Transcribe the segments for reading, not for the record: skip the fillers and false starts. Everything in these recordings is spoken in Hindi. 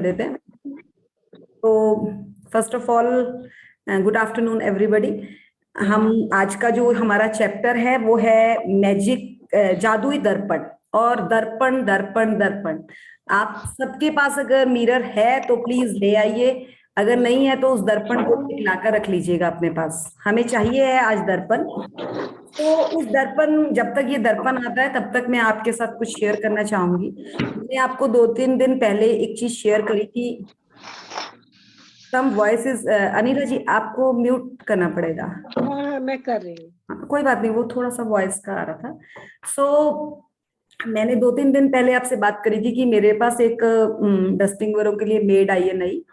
लेते हैं। तो first of all good afternoon everybody. हम आज का जो हमारा चैप्टर है वो है मैजिक, जादुई दर्पण। और दर्पण दर्पण दर्पण, आप सबके पास अगर मिरर है तो प्लीज ले आइए, अगर नहीं है तो उस दर्पण को लाकर रख लीजिएगा अपने पास। हमें चाहिए है आज दर्पण। तो इस दर्पण, जब तक ये दर्पण आता है तब तक मैं आपके साथ कुछ शेयर करना चाहूंगी। मैंने आपको 2-3 दिन पहले एक चीज शेयर करी थी। सम वॉइसेस, अनिला जी आपको म्यूट करना पड़ेगा। हाँ, मैं कर रही हूँ। कोई बात नहीं, वो थोड़ा सा वॉइस का आ रहा था। मैंने 2-3 दिन पहले आपसे बात करी थी कि मेरे पास एक डस्टिंग वरों के लिए मेड आई है नई।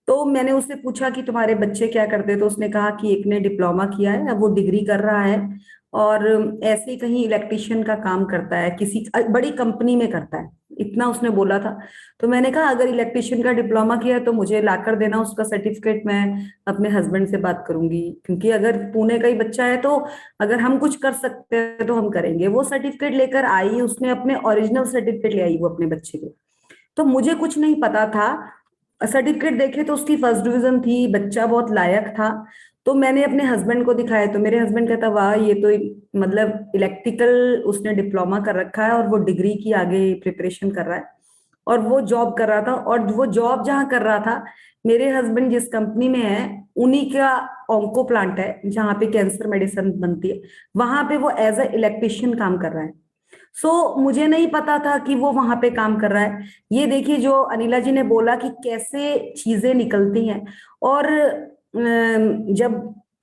तो मैंने उससे पूछा कि तुम्हारे बच्चे क्या करते हैं, तो उसने कहा कि एक ने डिप्लोमा किया है, अब वो डिग्री कर रहा है और ऐसे ही कहीं इलेक्ट्रिशियन का काम करता है, किसी बड़ी कंपनी में करता है, इतना उसने बोला था। तो मैंने कहा अगर इलेक्ट्रिशियन का डिप्लोमा किया है तो मुझे लाकर देना उसका सर्टिफिकेट, मैं अपने हस्बैंड से बात करूंगी, क्योंकि अगर पुणे का ही बच्चा है तो अगर हम कुछ कर सकते हैं तो हम करेंगे। वो सर्टिफिकेट लेकर आई, उसने अपने ओरिजिनल सर्टिफिकेट ले आई वो अपने बच्चे के। तो मुझे कुछ नहीं पता था, सर्टिफिकेट देखे तो उसकी फर्स्ट डिवीजन थी, बच्चा बहुत लायक था। तो मैंने अपने हस्बैंड को दिखाया तो मेरे हस्बैंड कहता वाह ये तो मतलब इलेक्ट्रिकल उसने डिप्लोमा कर रखा है और वो डिग्री की आगे प्रिपरेशन कर रहा है और वो जॉब कर रहा था। और वो जॉब जहां कर रहा था, मेरे हस्बैंड जिस कंपनी में है उन्हीं का ऑन्को प्लांट है जहां पे कैंसर मेडिसिन बनती है, वहां पे वो एज अ इलेक्ट्रिशियन काम कर रहा है। मुझे नहीं पता था कि वो वहां पे काम कर रहा है। ये देखिए जो अनिला जी ने बोला कि कैसे चीजें निकलती हैं। और जब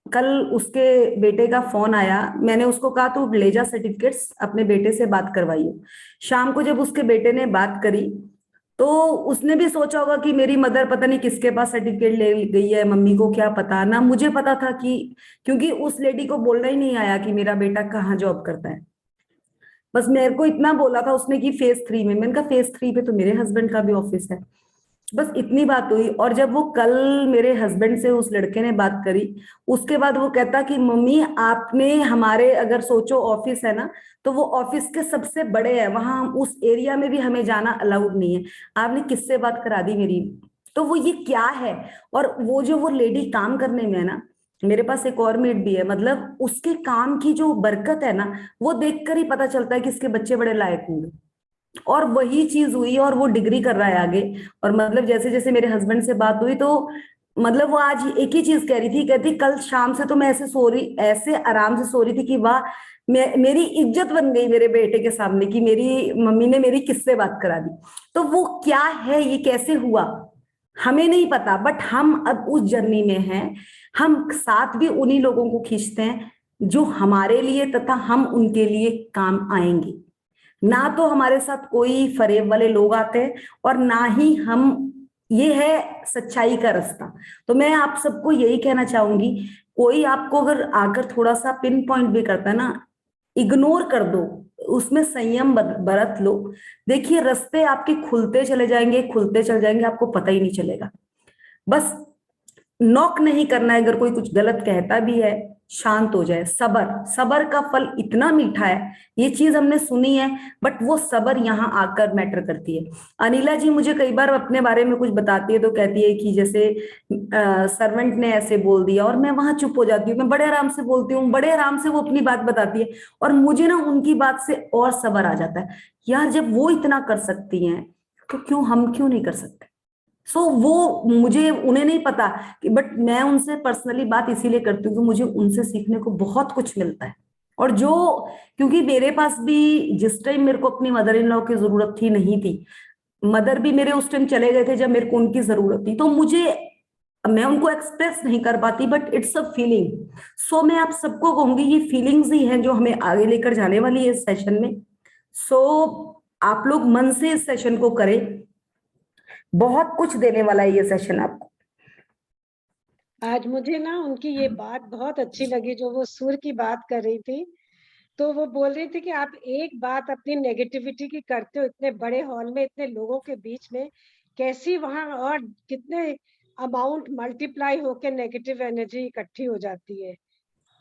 कल उसके बेटे का फोन आया, मैंने उसको कहा तू ले जा सर्टिफिकेट्स, अपने बेटे से बात करवाइयो। शाम को जब उसके बेटे ने बात करी तो उसने भी सोचा होगा कि मेरी मदर पता नहीं किसके पास सर्टिफिकेट ले गई है, मम्मी को क्या पता। ना मुझे पता था कि, क्योंकि उस लेडी को बोलना ही नहीं आया कि मेरा बेटा कहाँ जॉब करता है। बस मेरे को इतना बोला था उसने कि फेज 3 में। मैंने कहा फेज 3 पे तो मेरे हस्बैंड का भी ऑफिस है। बस इतनी बात हुई। और जब वो कल मेरे हस्बैंड से उस लड़के ने बात करी, उसके बाद वो कहता कि मम्मी आपने हमारे, अगर सोचो ऑफिस है ना, तो वो ऑफिस के सबसे बड़े है, वहां उस एरिया में भी हमें जाना अलाउड नहीं है, आपने किससे बात करा दी मेरी। तो वो ये क्या है। और वो जो वो लेडी काम करने में है ना, मेरे पास एक और मेड भी है, मतलब उसके काम की जो बरकत है ना, वो देखकर ही पता चलता है कि इसके बच्चे बड़े लायक होंगे। और वही चीज हुई और वो डिग्री कर रहा है आगे। और मतलब जैसे जैसे मेरे हस्बैंड से बात हुई तो मतलब वो आज एक ही चीज कह रही थी, कहती कल शाम से तो मैं ऐसे सो रही, ऐसे आराम से सो रही थी कि वाह, मेरी इज्जत बन गई मेरे बेटे के सामने कि मेरी मम्मी ने मेरी किससे बात करा दी। तो वो क्या है, ये कैसे हुआ हमें नहीं पता, बट हम अब उस जर्नी में हैं। हम साथ भी उन्हीं लोगों को खींचते हैं जो हमारे लिए तथा हम उनके लिए काम आएंगे। ना तो हमारे साथ कोई फरेब वाले लोग आते हैं और ना ही हम, ये है सच्चाई का रास्ता। तो मैं आप सबको यही कहना चाहूंगी, कोई आपको अगर आकर थोड़ा सा पिन पॉइंट भी करता है ना, इग्नोर कर दो, उसमें संयम बरत लो। देखिए रास्ते आपके खुलते चले जाएंगे, खुलते चले जाएंगे, आपको पता ही नहीं चलेगा। बस नॉक नहीं करना है, अगर कोई कुछ गलत कहता भी है शांत हो जाए। सबर, सबर का फल इतना मीठा है, ये चीज हमने सुनी है, बट वो सबर यहाँ आकर मैटर करती है। अनिला जी मुझे कई बार अपने बारे में कुछ बताती है तो कहती है कि जैसे सर्वेंट ने ऐसे बोल दिया, और मैं वहां चुप हो जाती हूँ, मैं बड़े आराम से बोलती हूँ, बड़े आराम से वो अपनी बात बताती है, और मुझे ना उनकी बात से और सबर आ जाता है। यार जब वो इतना कर सकती हैं तो हम क्यों नहीं कर सकते। वो मुझे, उन्हें नहीं पता कि, बट मैं उनसे पर्सनली बात इसीलिए करती हूँ कि मुझे उनसे सीखने को बहुत कुछ मिलता है। और जो, क्योंकि मेरे पास भी जिस टाइम मेरे को अपनी मदर इन लॉ की जरूरत थी, नहीं थी, मदर भी मेरे उस टाइम चले गए थे जब मेरे को उनकी जरूरत थी, तो मुझे, मैं उनको एक्सप्रेस नहीं कर पाती, बट इट्स अ फीलिंग। मैं आप सबको कहूंगी ये फीलिंग्स ही हैं जो हमें आगे लेकर जाने वाली है इस सेशन में। सो आप लोग मन से इस सेशन को करें, बहुत कुछ देने वाला है ये सेशन आपको। आज मुझे ना उनकी ये बात बहुत अच्छी लगी, जो वो सुर की बात कर रही थी। तो वो बोल रही थी कि आप एक बात अपनी नेगेटिविटी की करते हो इतने बड़े हॉल में, इतने लोगों के बीच में, कैसी वहां और कितने अमाउंट मल्टीप्लाई होके नेगेटिव एनर्जी इकट्ठी हो जाती है।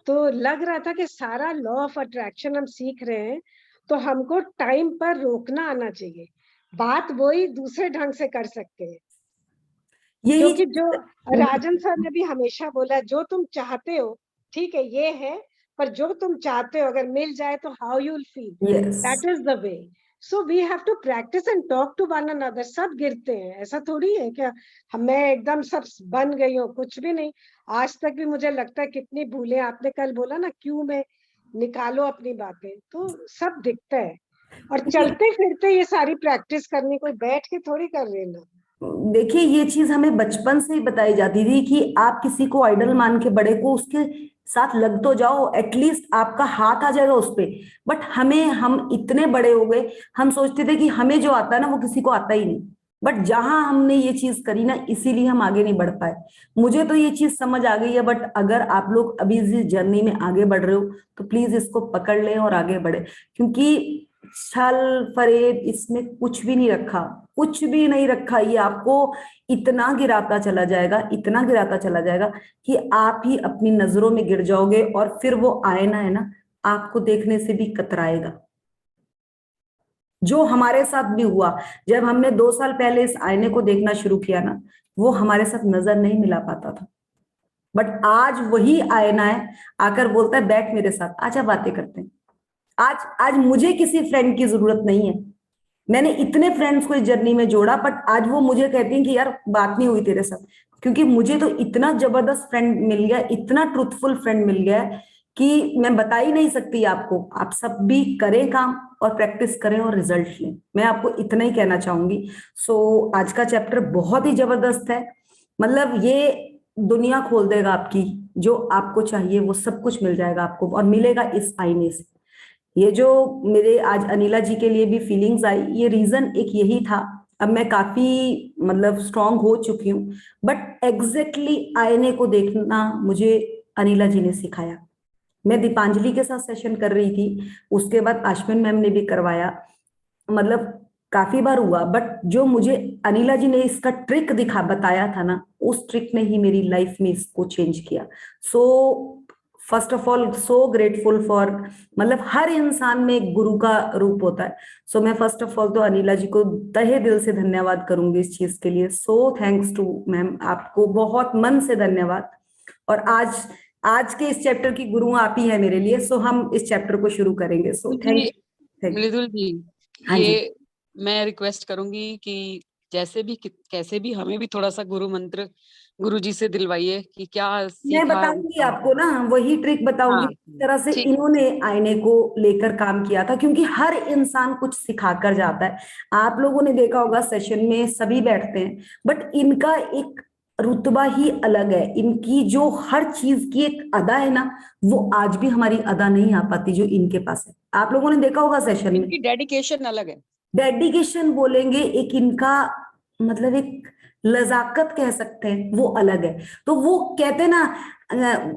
तो लग रहा था कि सारा लॉ ऑफ अट्रैक्शन हम सीख रहे हैं, तो हमको टाइम पर रोकना आना चाहिए। बात वही दूसरे ढंग से कर सकते हैं। यही क्योंकि जो चीज- राजन सर ने भी हमेशा बोला, जो तुम चाहते हो ठीक है ये है, पर जो तुम चाहते हो अगर मिल जाए तो how you will feel, yes, that is the way. So we have to practise and talk to one another. सब गिरते हैं, ऐसा थोड़ी है क्या मैं एकदम सब बन गई हूँ, कुछ भी नहीं। आज तक भी मुझे लगता है कितनी भूलें, आपने कल बोला ना क्यों में निकालो अपनी बातें, तो सब दिखता है। और चलते फिरते ये सारी प्रैक्टिस करनी, कोई बैठ के थोड़ी कर रहे ना। देखिए ये चीज हमें बचपन से ही बताई जाती थी कि आप किसी को आइडल मान के बड़े को उसके साथ लग तो जाओ, एटलीस्ट आपका हाथ आ जाएगा उस पे। बट हम इतने बड़े हो गए, हम सोचते थे कि हमें जो आता है ना वो किसी को आता ही नहीं। बट जहां हमने ये चीज करी ना, इसीलिए हम आगे नहीं बढ़ पाए। मुझे तो ये चीज समझ आ गई है, बट अगर आप लोग अभी इस जर्नी में आगे बढ़ रहे हो तो प्लीज इसको पकड़ लें और आगे बढ़े। क्योंकि छल फरेब इसमें कुछ भी नहीं रखा, कुछ भी नहीं रखा। ये आपको इतना गिराता चला जाएगा, इतना गिराता चला जाएगा कि आप ही अपनी नजरों में गिर जाओगे, और फिर वो आईना है ना, आपको देखने से भी कतराएगा। जो हमारे साथ भी हुआ, जब हमने 2 साल पहले इस आईने को देखना शुरू किया ना, वो हमारे साथ नजर नहीं मिला पाता था। बट आज वही आईना है, आकर बोलता है बैठ मेरे साथ, आजा बातें करते हैं। आज आज मुझे किसी फ्रेंड की जरूरत नहीं है। मैंने इतने फ्रेंड्स को इस जर्नी में जोड़ा, बट आज वो मुझे कहती हैं कि यार बात नहीं हुई तेरे साथ। क्योंकि मुझे तो इतना जबरदस्त फ्रेंड मिल गया, इतना ट्रूथफुल फ्रेंड मिल गया है कि मैं बता ही नहीं सकती आपको। आप सब भी करें काम और प्रैक्टिस करें और रिजल्ट लें, मैं आपको इतना ही कहना चाहूंगी। सो आज का चैप्टर बहुत ही जबरदस्त है। मतलब ये दुनिया खोल देगा आपकी। जो आपको चाहिए वो सब कुछ मिल जाएगा आपको, और मिलेगा इस आईने से। ये जो मेरे आज अनिला जी के लिए भी फीलिंग्स आई, ये रीजन एक यही था। अब मैं काफी मतलब स्ट्रांग हो चुकी हूँ, बट एग्जैक्टली आईने को देखना मुझे अनिला जी ने सिखाया। मैं दीपांजलि के साथ सेशन कर रही थी, उसके बाद आश्विन मैम ने भी करवाया। मतलब काफी बार हुआ, बट जो मुझे अनिला जी ने इसका ट्रिक दिखा बताया था ना, उस ट्रिक ने ही मेरी लाइफ में इसको चेंज किया। So first of all so grateful for, मतलब हर इंसान में एक गुरु का रूप होता है। सो मैं फर्स्ट ऑफ ऑल तो अनिला जी को तहे दिल से धन्यवाद करूंगी इस चीज के लिए। सो थैंक्स टू मैम, आपको बहुत मन से धन्यवाद। और आज आज के इस चैप्टर की गुरु आप ही है मेरे लिए। सो हम इस चैप्टर को शुरू करेंगे। So thank ji you, thank Mridul ji, हाँ जी। ये मैं रिक्वेस्ट करूंगी कि जैसे भी कैसे भी हमें भी थोड़ा सा गुरु मंत्र गुरु जी से दिलवाइए कि क्या मैं सीखा बताऊंगी उनका। आपको ना, वही ट्रिक बताऊंगी हाँ किस तरह से ठीक है। इन्होंने आईने को लेकर काम किया था। क्योंकि हर इंसान कुछ सिखा कर जाता है। आप लोगों ने देखा होगा सेशन में सभी बैठते हैं, बट इनका एक रुतबा ही अलग है। इनकी जो हर चीज की एक अदा है ना, वो आज भी हमारी अदा नहीं आ पाती जो इनके पास है। आप लोगों ने देखा होगा सेशन में इनकी डेडिकेशन अलग है। डेडिकेशन बोलेंगे, एक इनका मतलब एक लजाकत कह सकते हैं, वो अलग है। तो वो कहते हैं ना,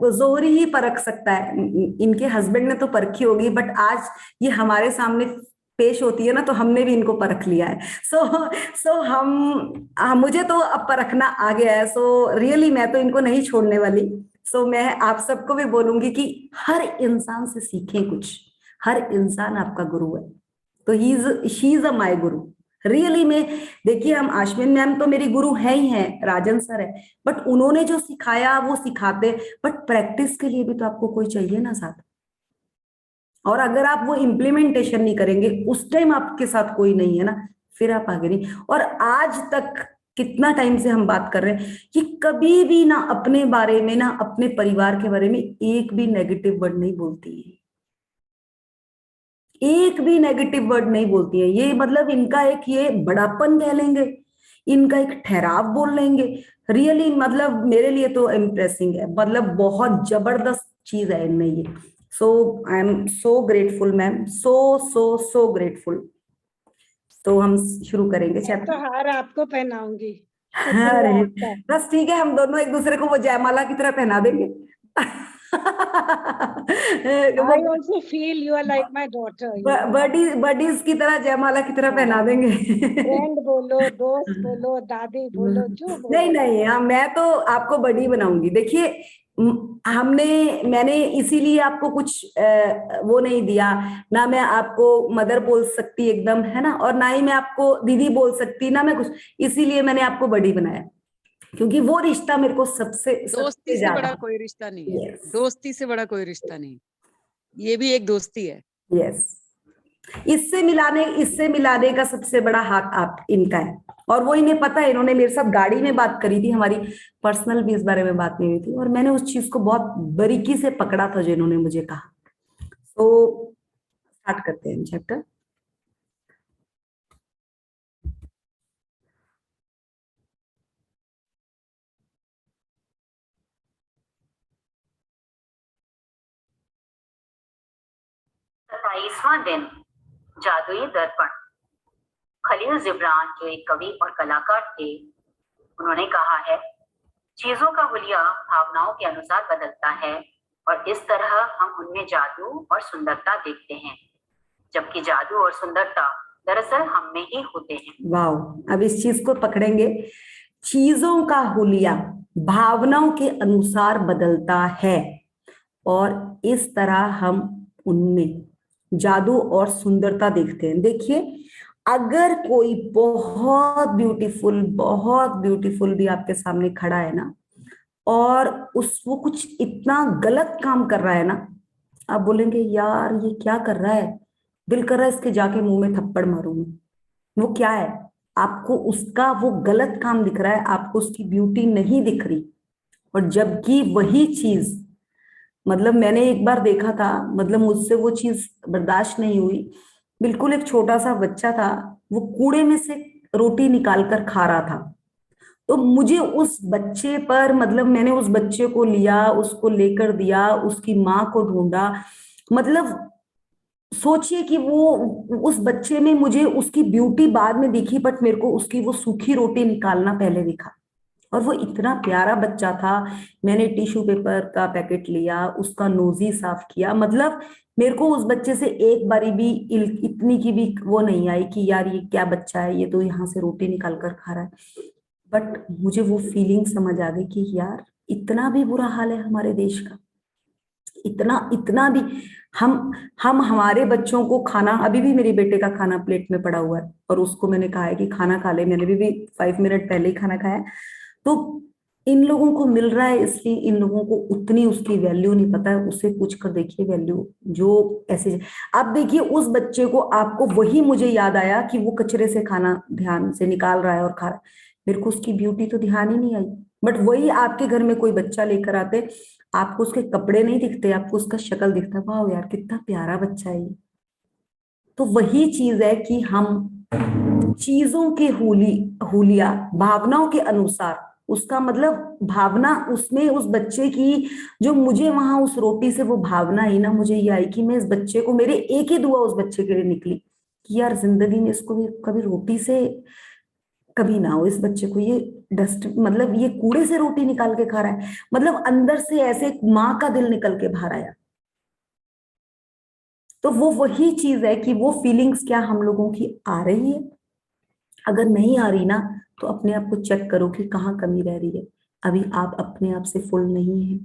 जोहरी ही परख सकता है। इनके हस्बैंड ने तो परखी होगी, बट आज ये हमारे सामने पेश होती है ना, तो हमने भी इनको परख लिया है। सो मुझे तो अब परखना आ गया है। सो रियली मैं तो इनको नहीं छोड़ने वाली। सो मैं आप सबको भी बोलूंगी कि हर इंसान से सीखें कुछ। हर इंसान आपका गुरु है। तो he is she is a my guru really में। देखिए हम आश्विन मैम तो मेरी गुरु है ही है, राजन सर है, बट उन्होंने जो सिखाया वो सिखाते। बट प्रैक्टिस के लिए भी तो आपको कोई चाहिए ना साथ। और अगर आप वो इम्प्लीमेंटेशन नहीं करेंगे, उस टाइम आपके साथ कोई नहीं है ना, फिर आप आगे नहीं। और आज तक कितना टाइम से हम बात कर रहे हैं, कि कभी भी ना अपने बारे में ना अपने परिवार के बारे में एक भी नेगेटिव वर्ड नहीं बोलती है। एक भी नेगेटिव वर्ड नहीं बोलती है। ये मतलब इनका एक ये बड़ापन कह लेंगे, इनका एक ठहराव बोल लेंगे। रियली मतलब मेरे लिए तो इम्प्रेसिंग है, मतलब बहुत जबरदस्त चीज है इनमें ये। So I am so grateful ma'am, so so so grateful. तो हम शुरू करेंगे मैं तो चैप्टर। हार आपको पहनाऊंगी अरे शुक्रिया आपका। बस ठीक है, हम दोनों एक दूसरे को वो जयमाला की तरह पहना देंगे। वो I also feel you are like my daughter, you know. Buddies की तरह, जयमाला की तरह पहना हाँ, देंगे। फ्रेंड बोलो, दोस्त बोलो, दादी बोलो, जो नहीं बोलो। नहीं, हाँ मैं तो आपको बड़ी बनाऊंगी। देखिए हमने मैंने इसीलिए आपको कुछ वो नहीं दिया ना। मैं आपको मदर बोल सकती एकदम, है ना, और ना ही मैं आपको दीदी बोल सकती, ना मैं कुछ। इसीलिए मैंने आपको बड़ी बनाया। क्योंकि वो रिश्ता मेरे को सबसे दोस्ती सबसे से बड़ा ज्यादा। कोई रिश्ता नहीं है, यस दोस्ती से बड़ा कोई रिश्ता नहीं, ये भी एक दोस्ती है। यस, इससे मिलाने का सबसे बड़ा हाथ आप इनका है। और वो इन्हें पता है, इन्होंने मेरे साथ गाड़ी में बात करी थी, हमारी पर्सनल भी इस बारे में बात नहीं हुई थी, और मैंने उस चीज को बहुत बारीकी से पकड़ा था जो इन्होंने मुझे कहा। तो स्टार्ट करते हैं चैप्टर। सताईसवां दिन, जादुई दर्पण। खलील जिब्रान जो एक कवि और कलाकार थे, उन्होंने कहा है, चीजों का हुलिया भावनाओं के अनुसार बदलता है और इस तरह हम उनमें जादू और सुंदरता देखते हैं, जबकि जादू और सुंदरता दरअसल हम में ही होते हैं। वाओ, अब इस चीज को पकड़ेंगे। चीजों का हुलिया भावनाओं के अनुसार बदलता है और इस तरह हम उनमें जादू और सुंदरता देखते हैं। देखिए, अगर कोई बहुत ब्यूटीफुल भी आपके सामने खड़ा है ना, और वो कुछ इतना गलत काम कर रहा है ना, आप बोलेंगे यार ये क्या कर रहा है, दिल कर रहा है इसके जाके मुंह में थप्पड़ मारूं मैं। वो क्या है, आपको उसका वो गलत काम दिख रहा है, आपको उसकी ब्यूटी नहीं दिख रही। और जबकि वही चीज, मतलब मैंने एक बार देखा था, मतलब मुझसे वो चीज बर्दाश्त नहीं हुई। बिल्कुल एक छोटा सा बच्चा था, वो कूड़े में से रोटी निकाल कर खा रहा था। तो मुझे उस बच्चे पर, मतलब मैंने उस बच्चे को लिया, उसको लेकर दिया, उसकी माँ को ढूंढा। मतलब सोचिए कि वो, उस बच्चे में मुझे उसकी ब्यूटी बाद में दिखी, बट मेरे को उसकी वो सूखी रोटी निकालना पहले दिखा। और वो इतना प्यारा बच्चा था। मैंने टिश्यू पेपर का पैकेट लिया, उसका नोजी साफ किया। मतलब मेरे को उस बच्चे से एक बारी भी इतनी की भी वो नहीं आई कि यार ये क्या बच्चा है, ये तो यहाँ से रोटी निकाल कर खा रहा है। बट मुझे वो फीलिंग समझ आ गई कि यार इतना भी बुरा हाल है हमारे देश का, इतना इतना भी। हम हमारे बच्चों को खाना, अभी भी मेरे बेटे का खाना प्लेट में पड़ा हुआ है और उसको मैंने कहा है कि खाना खा ले, मैंने भी 5 मिनट पहले ही खाना खाया। तो इन लोगों को मिल रहा है, इसलिए इन लोगों को उतनी उसकी वैल्यू नहीं पता है। उससे पूछ कर देखिए वैल्यू, जो ऐसे। आप देखिए उस बच्चे को, आपको वही मुझे याद आया कि वो कचरे से खाना ध्यान से निकाल रहा है और खा रहा है। मेरे को उसकी ब्यूटी तो ध्यान ही नहीं आई। बट वही आपके घर में कोई बच्चा लेकर आते, आपको उसके कपड़े नहीं दिखते, आपको उसका शक्ल दिखता, वाह यार कितना प्यारा बच्चा है ये। तो वही चीज है कि हम चीजों के हुलिया भावनाओं के अनुसार, उसका मतलब भावना उसमें, उस बच्चे की, जो मुझे वहां उस रोटी से वो भावना आई ना, मुझे ये आई कि मैं इस बच्चे को, मेरे एक ही दुआ उस बच्चे के लिए निकली कि यार जिंदगी में इसको भी कभी रोटी से कभी ना हो, इस बच्चे को ये डस्ट, मतलब ये कूड़े से रोटी निकाल के खा रहा है। मतलब अंदर से ऐसे माँ का दिल निकल के बाहर आया। तो वो वही चीज है कि वो फीलिंग्स क्या हम लोगों की आ रही है। अगर नहीं आ रही ना, तो अपने आप को चेक करो कि कहाँ कमी रह रही है। अभी आप अपने आप से फुल नहीं है,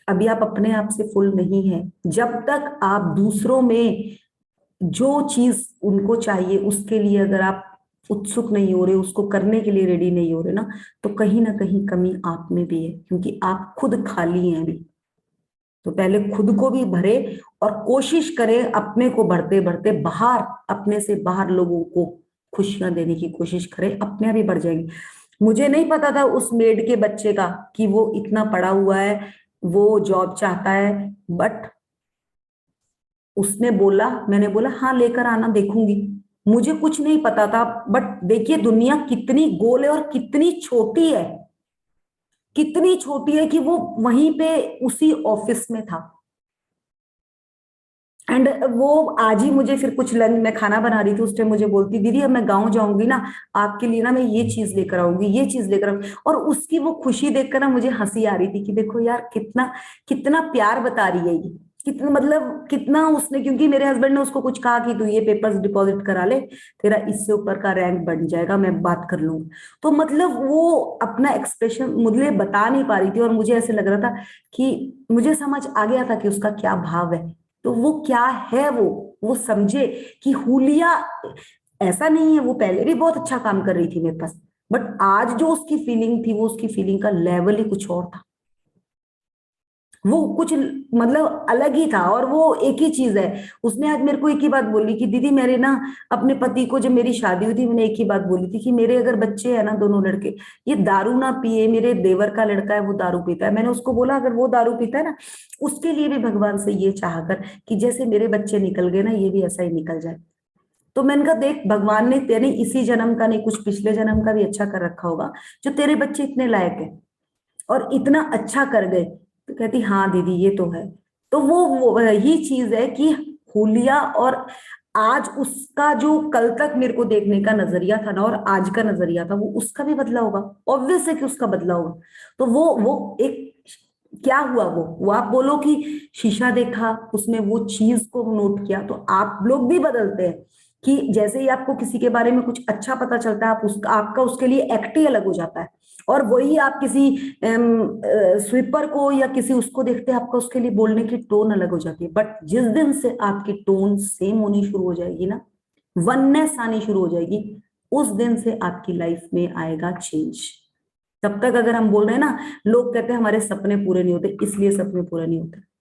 अभी आप अपने आप से फुल नहीं है। जब तक आप दूसरों में जो चीज उनको चाहिए उसके लिए अगर आप उत्सुक नहीं हो रहे, उसको करने के लिए रेडी नहीं हो रहे ना, तो कहीं ना कहीं कमी आप में भी है, क्योंकि आप खुद खाली हैं अभी। तो पहले खुद को भी भरे और कोशिश करें अपने को बढ़ते बढ़ते बाहर, अपने से बाहर लोगों को खुशियां देने की कोशिश करें, अपने आप ही बढ़ जाएंगे। मुझे नहीं पता था उस मेड के बच्चे का कि वो इतना पढ़ा हुआ है, वो जॉब चाहता है। बट उसने बोला, मैंने बोला हाँ लेकर आना, देखूंगी। मुझे कुछ नहीं पता था। बट देखिए दुनिया कितनी गोल है और कितनी छोटी है, कितनी छोटी है कि वो वहीं पे उसी ऑफिस में था। एंड वो आज ही मुझे फिर कुछ लंच, मैं खाना बना रही थी उस टाइम, मुझे बोलती दीदी अब मैं गांव जाऊंगी ना, आपके लिए ना मैं ये चीज लेकर आऊंगी, ये चीज लेकर आऊंगी। और उसकी वो खुशी देखकर ना मुझे हंसी आ रही थी कि देखो यार कितना कितना प्यार बता रही है ये, कितना, मतलब कितना उसने, क्योंकि मेरे हस्बैंड ने उसको कुछ कहा कि तू ये पेपर्स डिपॉजिट करा ले, तेरा इससे ऊपर का रैंक बन जाएगा, मैं बात कर लूंगी। तो मतलब वो अपना एक्सप्रेशन मुझे बता नहीं पा रही थी और मुझे ऐसे लग रहा था कि मुझे समझ आ गया था कि उसका क्या भाव है। तो वो क्या है, वो समझे कि हुलिया ऐसा नहीं है, वो पहले भी बहुत अच्छा काम कर रही थी मेरे पास, बट आज जो उसकी फीलिंग थी, वो उसकी फीलिंग का लेवल ही कुछ और था, वो कुछ मतलब अलग ही था। और वो एक ही चीज है, उसने आज मेरे को एक ही बात बोली कि दीदी मेरे ना अपने पति को, जब मेरी शादी हुई थी, मैंने एक ही बात बोली थी कि मेरे अगर बच्चे हैं ना, दोनों लड़के, ये दारू ना पिए, मेरे देवर का लड़का है वो दारू पीता है। मैंने उसको बोला अगर वो दारू पीता है ना, उसके लिए भी भगवान से ये चाह कर कि जैसे मेरे बच्चे निकल गए ना, ये भी ऐसा ही निकल जाए। तो मैंने कहा देख, भगवान ने तेरे इसी जन्म का नहीं, कुछ पिछले जन्म का भी अच्छा कर रखा होगा, जो तेरे बच्चे इतने लायक है और इतना अच्छा कर गए। तो कहती हाँ दीदी ये तो है। तो वो वही चीज है कि हुलिया और आज उसका जो कल तक मेरे को देखने का नजरिया था ना, और आज का नजरिया था, वो उसका भी बदला होगा, ऑब्वियस है कि उसका बदला होगा। तो वो एक क्या हुआ, वो आप बोलो कि शीशा देखा, उसमें वो चीज को नोट किया। तो आप लोग भी बदलते हैं कि जैसे ही आपको किसी के बारे में कुछ अच्छा पता चलता है, आप उसका आपका उसके लिए एक्ट ही अलग हो जाता है। और वही आप किसी स्वीपर को या किसी उसको देखते हैं, आपका उसके लिए बोलने की टोन अलग हो जाती है। बट जिस दिन से आपकी टोन सेम होनी शुरू हो जाएगी ना, वननेस आनी शुरू हो जाएगी, उस दिन से आपकी लाइफ में आएगा चेंज। तब तक अगर हम बोल रहे हैं ना, लोग कहते हैं हमारे सपने पूरे नहीं होते, इसलिए सपने पूरे नहीं होते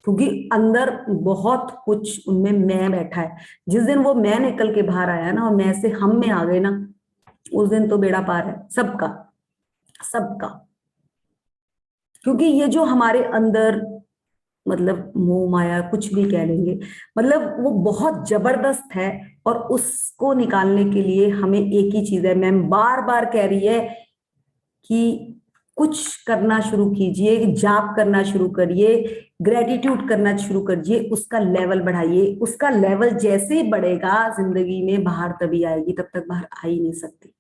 क्योंकि अंदर बहुत कुछ उनमें मैं बैठा है। जिस दिन वो मैं निकल के बाहर आया ना, और मैं से हम में आ गए ना, उस दिन तो बेड़ा पार है सबका, सबका। क्योंकि ये जो हमारे अंदर मतलब मोह माया कुछ भी कह लेंगे, मतलब वो बहुत जबरदस्त है। और उसको निकालने के लिए हमें एक ही चीज है, मैम बार बार कह रही है कि कुछ करना शुरू कीजिए, जाप करना शुरू करिए, ग्रेटिट्यूड करना शुरू करिए, उसका लेवल बढ़ाइए। उसका लेवल जैसे ही बढ़ेगा, जिंदगी में बाहर तभी आएगी, तब तक बाहर आ ही नहीं सकती।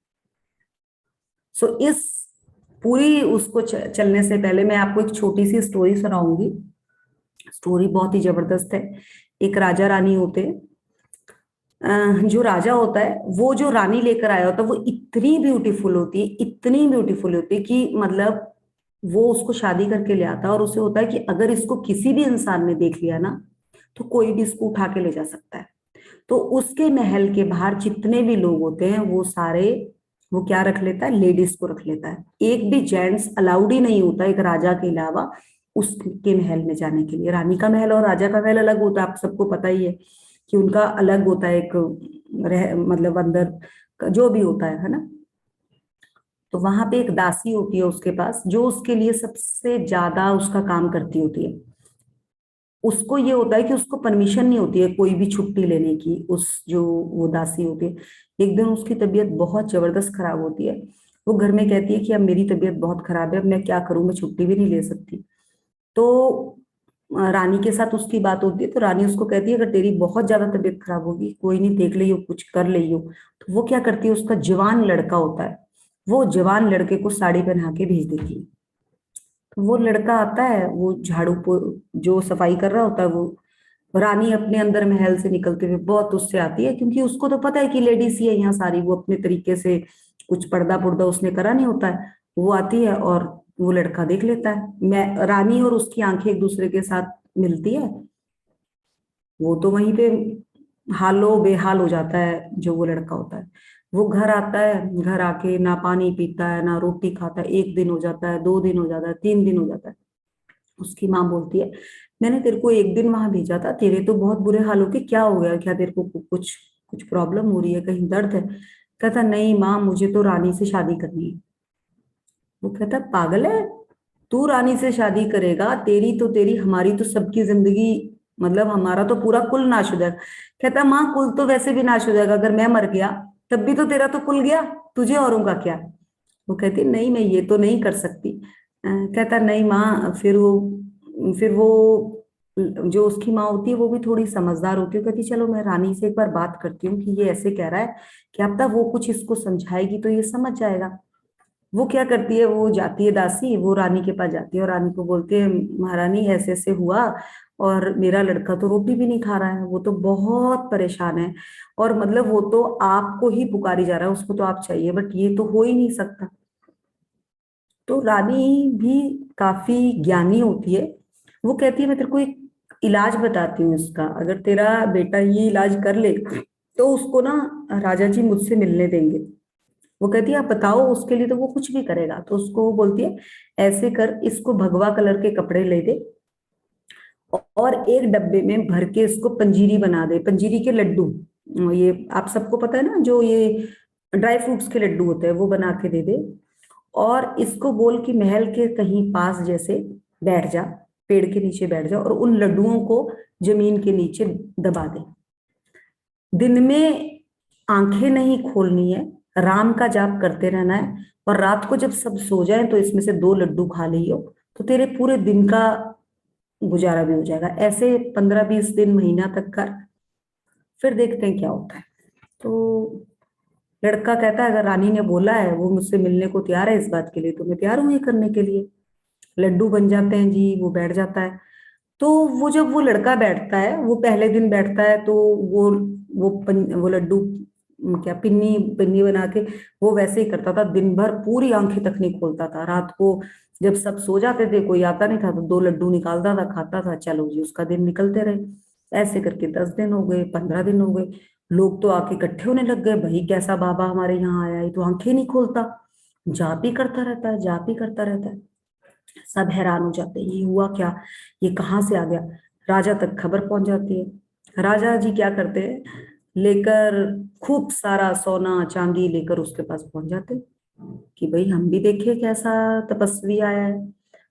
सो इस पूरी उसको चलने से पहले मैं आपको एक छोटी सी स्टोरी सुनाऊंगी। स्टोरी बहुत ही जबरदस्त है। एक राजा रानी होते हैं। जो राजा होता है, वो जो रानी लेकर आया होता है, वो इतनी ब्यूटीफुल होती है, इतनी ब्यूटीफुल होती है कि मतलब वो उसको शादी करके ले आता है। और उसे होता है कि अगर इसको किसी भी इंसान ने देख लिया ना, तो कोई भी इसको उठा के ले जा सकता है। तो उसके महल के बाहर जितने भी लोग होते हैं, वो सारे, वो क्या रख लेता है, लेडीज को रख लेता है। एक भी जेंट्स अलाउड ही नहीं होता एक राजा के अलावा उसके महल में जाने के लिए। रानी का महल और राजा का महल अलग होता है, आप सबको पता ही है कि उनका अलग होता है। एक मतलब अंदर जो भी होता है ना। तो वहां पे एक दासी होती है उसके पास, जो उसके लिए सबसे ज्यादा उसका काम करती होती है। उसको ये होता है कि उसको परमिशन नहीं होती है कोई भी छुट्टी लेने की। उस जो वो दासी होती है, एक दिन उसकी तबीयत बहुत जबरदस्त खराब होती है। वो घर में कहती है कि अब मेरी तबीयत बहुत खराब है, अब मैं क्या करूं, मैं छुट्टी भी नहीं ले सकती। तो रानी के साथ उसकी बात होती है। तो रानी उसको कहती है अगर तेरी बहुत ज्यादा तबीयत खराब होगी, कोई नहीं, देख लियो, कुछ कर लियो। तो वो क्या करती है, उसका जवान लड़का होता है, वो जवान लड़के को साड़ी पहना के भेज देती है। तो वो लड़का आता है, वो जो सफाई कर रहा होता है, वो रानी अपने अंदर महल से निकलते हुए बहुत उससे आती है, क्योंकि उसको तो पता है कि लेडीज ही है यहाँ सारी, वो अपने तरीके से कुछ पर्दा पुर्दा उसने करा नहीं होता है। वो आती है और वो लड़का देख लेता है। मैं रानी और उसकी आंखें एक दूसरे के साथ मिलती है। वो तो वहीं पे हालो बेहाल हो जाता है जो वो लड़का होता है। वो घर आता है, घर आके ना पानी पीता है ना रोटी खाता है। 1 दिन हो जाता है, 2 दिन हो जाता है, 3 दिन हो जाता है। उसकी माँ बोलती है मैंने तेरे को 1 दिन वहां भेजा था, तेरे तो बहुत बुरे हाल हो गए, क्या हो गया, क्या तेरे को कुछ कुछ प्रॉब्लम हो रही है, कहीं दर्द है? कहता नहीं माँ, मुझे तो रानी से शादी करनी है। वो कहता पागल है, तू रानी से शादी करेगा, तेरी तो तेरी, हमारी तो सबकी जिंदगी, मतलब हमारा तो पूरा कुल नाश हो जाएगा। कहता माँ कुल तो वैसे भी नाश हो जाएगा, अगर मैं मर गया तब भी तो तेरा तो कुल गया, तुझे औरों का क्या। वो कहती नहीं मैं ये तो नहीं कर सकती। कहता नहीं माँ, फिर वो जो उसकी माँ होती है वो भी थोड़ी समझदार होती है, कहती चलो मैं रानी से एक बार बात करती हूँ कि ये ऐसे कह रहा है, क्या पता वो कुछ इसको समझाएगी तो ये समझ जाएगा। वो क्या करती है, वो जाती है दासी, वो रानी के पास जाती है और रानी को बोलती है महारानी ऐसे ऐसे हुआ, और मेरा लड़का तो रोटी भी नहीं खा रहा है, वो तो बहुत परेशान है, और मतलब वो तो आपको ही पुकारी जा रहा है, उसको तो आप चाहिए, बट ये तो हो ही नहीं सकता। तो रानी भी काफी ज्ञानी होती है। वो कहती है मैं तेरे को एक इलाज बताती हूँ इसका, अगर तेरा बेटा ये इलाज कर ले तो उसको ना राजा जी मुझसे मिलने देंगे। वो कहती है आप बताओ उसके लिए, तो वो कुछ भी करेगा। तो उसको वो बोलती है ऐसे कर, इसको भगवा कलर के कपड़े ले दे और एक डब्बे में भर के इसको पंजीरी बना दे, पंजीरी के लड्डू, ये आप सबको पता है ना, जो ये ड्राई फ्रूट्स के लड्डू होते हैं, वो बना के दे दे। और इसको बोल कि महल के कहीं पास जैसे बैठ जा, पेड़ के नीचे बैठ जा और उन लड्डुओं को जमीन के नीचे दबा दे। दिन में आंखें नहीं खोलनी है, राम का जाप करते रहना है, और रात को जब सब सो जाए तो इसमें से 2 लड्डू खा लियो, तो तेरे पूरे दिन का गुजारा भी हो जाएगा। ऐसे 15-20 दिन, महीना तक कर, फिर देखते हैं क्या होता है। तो लड़का कहता है अगर रानी ने बोला है, वो मुझसे मिलने को तैयार है इस बात के लिए, तो मैं तैयार हूं ये करने के लिए। लड्डू बन जाते हैं जी, वो बैठ जाता है। तो वो जब वो लड़का बैठता है, वो पहले दिन बैठता है, तो वो लड्डू क्या पिन्नी पिन्नी बना के वो वैसे ही करता था, दिन भर पूरी आंखें तक नहीं खोलता था। रात को जब सब सो जाते थे, कोई आता नहीं था, तो 2 लड्डू निकालता था, खाता था, चलो जी उसका दिन निकलते रहे। ऐसे करके 10 दिन हो गए, 15 दिन हो गए। लोग तो आके इकट्ठे होने लग गए, भाई कैसा बाबा हमारे यहाँ आया है, तो आंखें नहीं खोलता, जाप ही करता रहता है, जाप ही करता रहता है। सब हैरान हो जाते हैं, ये हुआ क्या, ये कहाँ से आ गया। राजा तक खबर पहुंच जाती है। राजा जी क्या करते हैं, लेकर खूब सारा सोना चांदी लेकर उसके पास पहुंच जाते हैं कि भाई हम भी देखे कैसा तपस्वी आया है।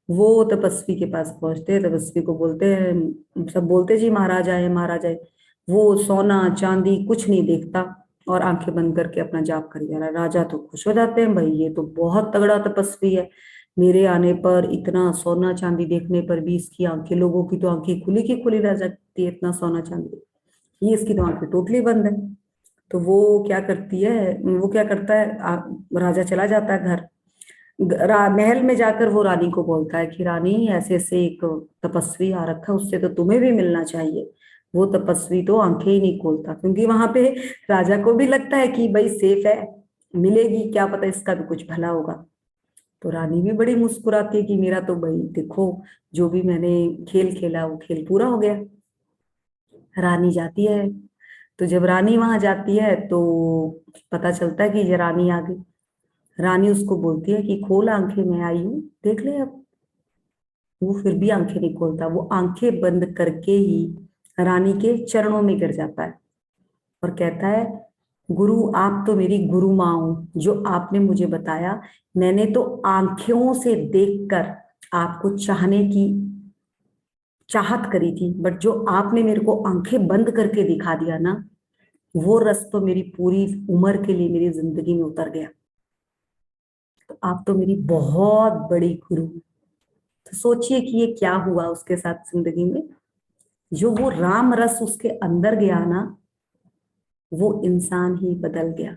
वो तपस्वी के पास पहुंचते हैं, तपस्वी को बोलते हैं, सब बोलते जी महाराज आए, महाराज आए। वो सोना चांदी कुछ नहीं देखता और आंखें बंद करके अपना जाप कर जा रहा है। राजा तो खुश हो जाते हैं, भाई ये तो बहुत तगड़ा तपस्वी है, मेरे आने पर, इतना सोना चांदी देखने पर भी इसकी आंखें, लोगों की तो आंखें खुली की खुली रह जाती है, इतना सोना चांदी, ये इसकी तो आंखें टोटली बंद है। तो वो क्या करती है, वो क्या करता है, राजा चला जाता है घर। महल में जाकर वो रानी को बोलता है कि रानी ऐसे ऐसे एक तपस्वी आ रखा है, उससे तो तुम्हें भी मिलना चाहिए। वो तपस्वी तो आंखें ही नहीं खोलता, क्योंकि वहां पे राजा को भी लगता है कि भाई सेफ है, मिलेगी, क्या पता इसका भी कुछ भला होगा। तो रानी भी बड़ी मुस्कुराती है कि मेरा तो भाई देखो, जो भी मैंने खेल खेला वो खेल पूरा हो गया। रानी जाती है। तो जब रानी वहां जाती है तो पता चलता है कि ये रानी आ गई। रानी उसको बोलती है कि खोल आंखें, मैं आई हूँ, देख ले अब। वो फिर भी आंखें नहीं खोलता, वो आंखें बंद करके ही रानी के चरणों में गिर जाता है और कहता है गुरु, आप तो मेरी गुरु माँ हो, जो आपने मुझे बताया, मैंने तो आंखों से देखकर आपको चाहने की चाहत करी थी, बट जो आपने मेरे को आंखें बंद करके दिखा दिया ना, वो रस तो मेरी पूरी उम्र के लिए मेरी जिंदगी में उतर गया। तो आप तो मेरी बहुत बड़ी गुरु। तो सोचिए कि ये क्या हुआ उसके साथ जिंदगी में, जो वो राम रस उसके अंदर गया ना, वो इंसान ही बदल गया।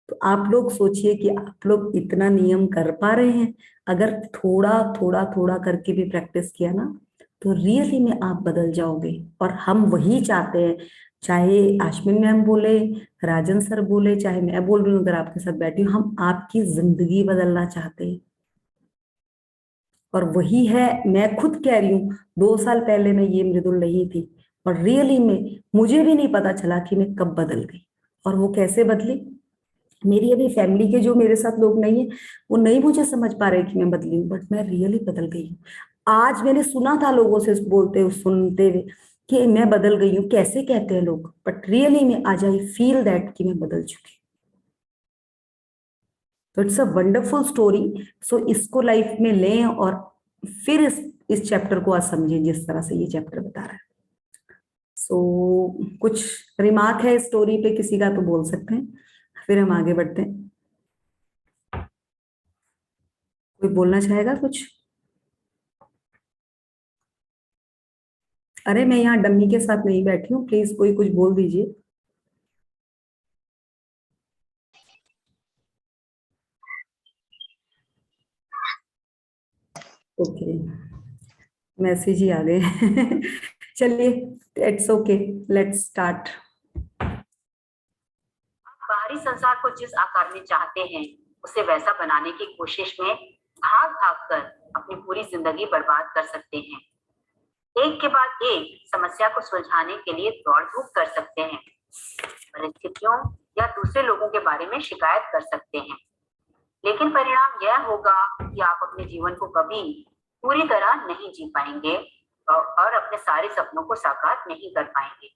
तो आप लोग सोचिए कि आप लोग इतना नियम कर पा रहे हैं, अगर थोड़ा थोड़ा थोड़ा करके भी प्रैक्टिस किया ना, तो रियली में आप बदल जाओगे। और हम वही चाहते हैं, चाहे आश्विन मैम बोले, राजन सर बोले, चाहे मैं बोल रही हूँ, अगर आपके साथ बैठी हूँ, हम आपकी जिंदगी बदलना चाहते हैं। और वही है, मैं खुद कह रही हूँ, 2 साल पहले मैं ये मृदुल नहीं थी, और रियली में मुझे भी नहीं पता चला कि मैं कब बदल गई। और वो कैसे बदली, मेरी अभी फैमिली के जो मेरे साथ लोग नहीं है, वो नहीं मुझे समझ पा रहे कि मैं बदली हूँ, बट मैं रियली बदल गई हूँ। आज मैंने सुना था लोगों से बोलते हुए, सुनते हुए कि मैं बदल गई हूँ, कैसे कहते हैं लोग, बट रियली में आज आई फील दैट कि मैं बदल चुकी। तो इट्स अ वंडरफुल स्टोरी। सो इसको लाइफ में लें और फिर इस चैप्टर को आज समझें जिस तरह से ये चैप्टर बता रहा है। सो कुछ रिमार्क है स्टोरी पे किसी का तो बोल सकते हैं, फिर हम आगे बढ़ते हैं। कोई बोलना चाहेगा कुछ? अरे मैं यहाँ डम्मी के साथ नहीं बैठी हूँ, प्लीज कोई कुछ बोल दीजिए। ओके, मैसेज ही आ गए। चलिए, इट्स ओके, लेट्स स्टार्ट। बाहरी संसार को जिस आकार में चाहते हैं, उसे वैसा बनाने की कोशिश में भाग भाग कर अपनी पूरी जिंदगी बर्बाद कर सकते हैं। एक के बाद एक समस्या को सुलझाने के लिए दौड़ धूप कर सकते हैं। परिस्थितियों या दूसरे लोगों के बारे में शिकायत कर सकते हैं, लेकिन परिणाम यह होगा कि आप अपने जीवन को कभी पूरी तरह नहीं जी पाएंगे और अपने सारे सपनों को साकार नहीं कर पाएंगे।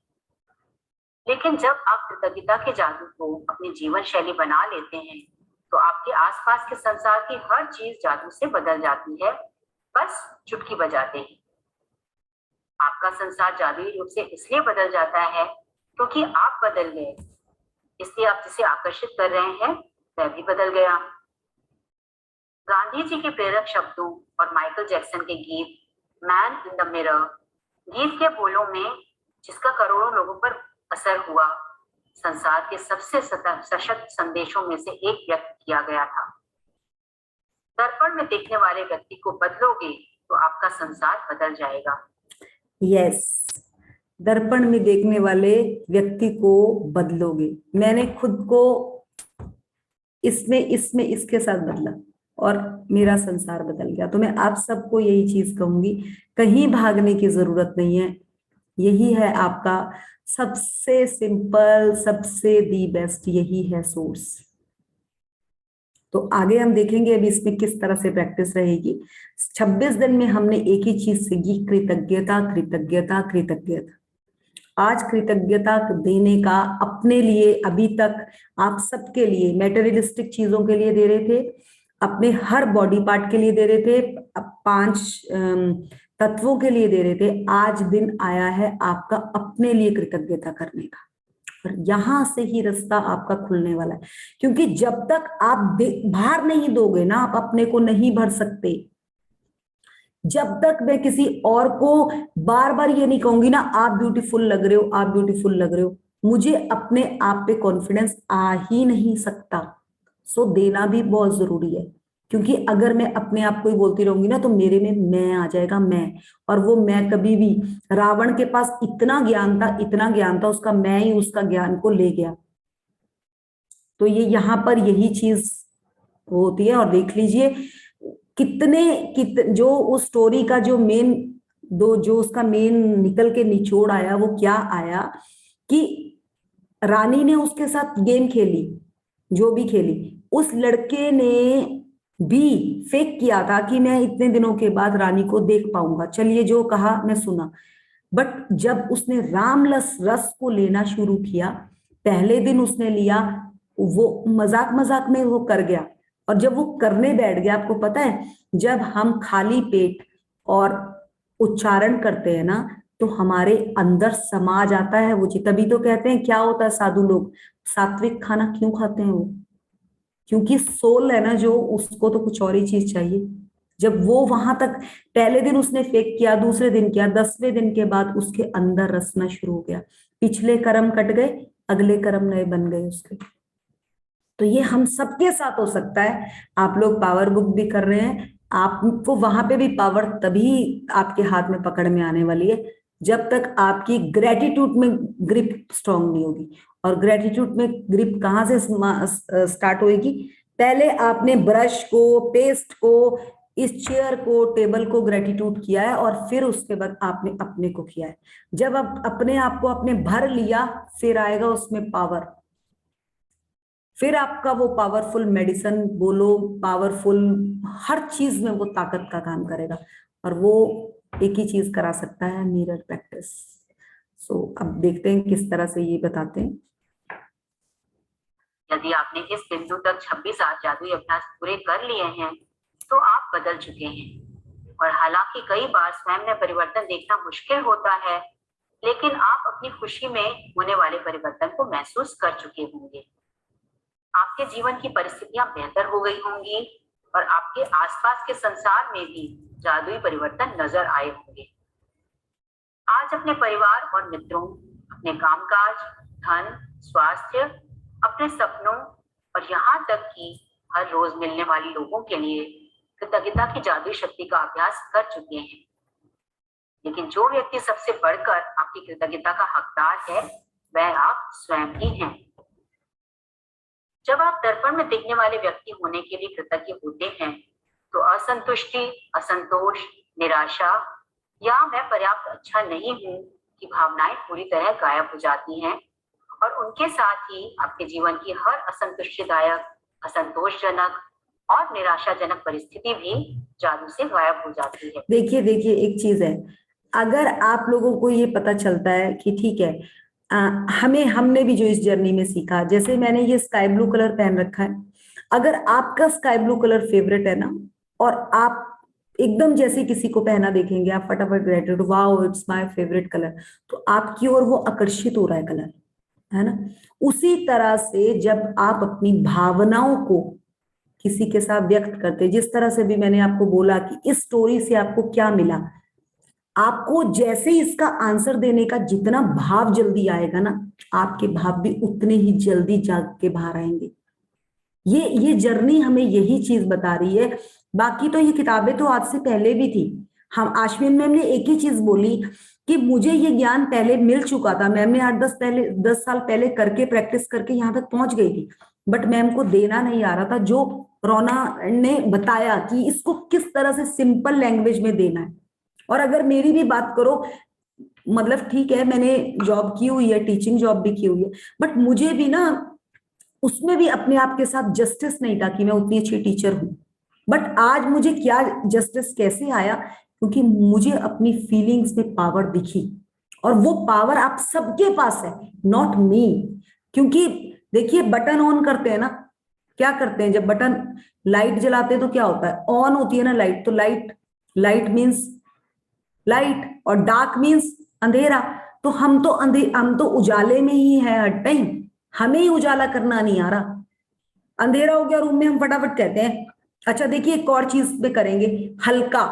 लेकिन जब आप कृतज्ञता के जादू को अपनी जीवन शैली बना लेते हैं, तो आपके आसपास के संसार की हर चीज जादू से बदल जाती है, बस चुटकी बजाते ही। आपका संसार जादुई रूप से इसलिए बदल जाता है क्योंकि आप बदल गए, इसलिए आप जिसे आकर्षित कर रहे हैं वह भी बदल गया। गांधी जी के प्रेरक शब्दों और माइकल जैक्सन के गीत मैन इन द मिरर गीत के बोलों में, जिसका करोड़ों लोगों पर असर हुआ, संसार के सबसे सशक्त संदेशों में से एक व्यक्त किया गया था। दर्पण में देखने वाले व्यक्ति को बदलोगे तो आपका संसार बदल जाएगा। यस, दर्पण में देखने वाले व्यक्ति को बदलोगे। मैंने खुद को इसमें इसके साथ बदला और मेरा संसार बदल गया। तो मैं आप सबको यही चीज कहूंगी, कहीं भागने की जरूरत नहीं है। यही है आपका सबसे सिंपल, सबसे दी बेस्ट, यही है सोर्स। तो आगे हम देखेंगे अभी इसमें किस तरह से प्रैक्टिस रहेगी। 26 दिन में हमने एक ही चीज सीखी, कृतज्ञता कृतज्ञता कृतज्ञता। आज कृतज्ञता देने का अपने लिए, अभी तक आप सबके लिए मैटेरियलिस्टिक चीजों के लिए दे रहे थे, अपने हर बॉडी पार्ट के लिए दे रहे थे, 5 तत्वों के लिए दे रहे थे। आज दिन आया है आपका अपने लिए कृतज्ञता करने का, और यहां से ही रास्ता आपका खुलने वाला है। क्योंकि जब तक आप भार नहीं दोगे ना, आप अपने को नहीं भर सकते। जब तक मैं किसी और को बार बार ये नहीं कहूंगी ना, आप ब्यूटीफुल लग रहे हो, आप ब्यूटीफुल लग रहे हो, मुझे अपने आप पे कॉन्फिडेंस आ ही नहीं सकता। सो देना भी बहुत जरूरी है, क्योंकि अगर मैं अपने आप को ही बोलती रहूंगी ना, तो मेरे में मैं आ जाएगा, मैं। और वो मैं कभी भी, रावण के पास इतना ज्ञान था, उसका मैं ही उसका ज्ञान को ले गया। तो ये यहाँ पर यही चीज होती है। और देख लीजिए जो उस स्टोरी का जो उसका मेन निकल के निचोड़ आया, वो क्या आया कि रानी ने उसके साथ गेम खेली, जो भी खेली, उस लड़के ने भी फेक किया था कि मैं इतने दिनों के बाद रानी को देख पाऊंगा। चलिए, जो कहा मैं सुना, बट जब उसने राम रस को लेना शुरू किया, पहले दिन उसने लिया, वो मजाक मजाक में वो कर गया, और जब वो करने बैठ गया, आपको पता है, जब हम खाली पेट और उच्चारण करते हैं ना, तो हमारे अंदर समा जाता है वो जी। तभी तो कहते हैं, क्या होता है, साधु लोग सात्विक खाना क्यों खाते हैं? वो क्योंकि सोल है ना जो, उसको तो कुछ और ही चीज चाहिए। जब वो वहां तक, पहले दिन उसने फेक किया, दूसरे दिन किया, 10वें दिन के बाद उसके अंदर रसना शुरू हो गया। पिछले कर्म कट गए, अगले कर्म नए बन गए उसके। तो ये हम सबके साथ हो सकता है। आप लोग पावर बुक भी कर रहे हैं, आपको वहां पे भी पावर तभी आपके हाथ में पकड़ में आने वाली है जब तक आपकी ग्रेटिट्यूड में ग्रिप स्ट्रांग नहीं होगी। और ग्रेटिट्यूड में ग्रिप कहाँ से स्टार्ट होगी? पहले आपने ब्रश को, पेस्ट को, इस चेयर को, टेबल को ग्रेटिट्यूड किया है, और फिर उसके बाद आपने अपने को किया है। जब आप अपने आप को आपने भर लिया, फिर आएगा उसमें पावर। फिर आपका वो पावरफुल मेडिसिन बोलो, पावरफुल हर चीज में वो ताकत का काम करेगा। और वो एक ही चीज करा सकता है, मिरर प्रैक्टिस। सो अब देखते हैं किस तरह से ये बताते हैं। यदि आपने इस बिंदु तक 26 जादुई अभ्यास पूरे कर लिए हैं, तो आप बदल चुके हैं। और हालांकि कई बार स्वयं में परिवर्तन देखना मुश्किल होता है, लेकिन आप अपनी खुशी में होने वाले परिवर्तन को महसूस कर चुके होंगे। आपके जीवन की परिस्थितियां बेहतर हो गई होंगी और आपके आसपास के संसार में भी जादुई परिवर्तन नजर आए होंगे। आज अपने परिवार और मित्रों, अपने कामकाज, धन, स्वास्थ्य, अपने सपनों और यहाँ तक कि हर रोज मिलने वाले लोगों के लिए कृतज्ञता की जादुई शक्ति का अभ्यास कर चुके हैं। लेकिन जो व्यक्ति सबसे बढ़कर आपकी कृतज्ञता का हकदार है, वह आप स्वयं ही हैं। जब आप दर्पण में दिखने वाले व्यक्ति होने के लिए कृतज्ञ होते हैं, तो असंतुष्टि, असंतोष, निराशा या मैं पर्याप्त अच्छा नहीं हूं की भावनाएं पूरी तरह गायब हो जाती हैं और उनके साथ ही आपके जीवन की हर असंतुष्टिदायक, असंतोषजनक और निराशाजनक परिस्थिति भी जादू से गायब हो जाती है। देखिए देखिए, एक चीज है, अगर आप लोगों को ये पता चलता है कि ठीक है, हमने भी जो इस जर्नी में सीखा, जैसे मैंने ये स्काई ब्लू कलर पहन रखा है, अगर आपका स्काई ब्लू कलर फेवरेट है ना, और आप एकदम जैसे किसी को पहना देखेंगे, आप फटाफट greeted, wow it's my favourite colour, तो आपकी ओर वो आकर्षित हो रहा है कलर, है ना। उसी तरह से जब आप अपनी भावनाओं को किसी के साथ व्यक्त करते, जिस तरह से भी मैंने आपको बोला कि इस स्टोरी से आपको क्या मिला, आपको जैसे इसका आंसर देने का जितना भाव जल्दी आएगा ना, आपके भाव भी उतने ही जल्दी जाग के बाहर आएंगे। ये जर्नी हमें यही चीज बता रही है। बाकी तो ये किताबें तो आज से पहले भी थी। हम आश्विन मैम ने एक ही चीज बोली कि मुझे ये ज्ञान पहले मिल चुका था, मैम ने 8-10 साल पहले करके प्रैक्टिस करके यहाँ तक पहुंच गई थी, बट मैम को देना नहीं आ रहा था, जो रोना ने बताया कि इसको किस तरह से सिंपल लैंग्वेज में देना है। और अगर मेरी भी बात करो, मतलब ठीक है मैंने जॉब की हुई है, टीचिंग जॉब भी की हुई है, बट मुझे भी ना उसमें भी अपने आप के साथ जस्टिस नहीं था कि मैं उतनी अच्छी टीचर हूं। बट आज मुझे क्या जस्टिस कैसे आया, क्योंकि मुझे अपनी फीलिंग्स में पावर दिखी, और वो पावर आप सबके पास है, नॉट मी। क्योंकि देखिए, बटन ऑन करते हैं ना, क्या करते हैं जब बटन लाइट जलाते हैं तो क्या होता है, ऑन होती है ना लाइट, तो लाइट मीन्स लाइट, और डार्क मीन्स अंधेरा। तो हम तो उजाले में ही है हर टाइम, हमें ही उजाला करना नहीं आ रहा। अंधेरा हो गया रूम में, हम फटाफट कहते हैं। अच्छा देखिए, एक और चीज पे करेंगे, हल्का,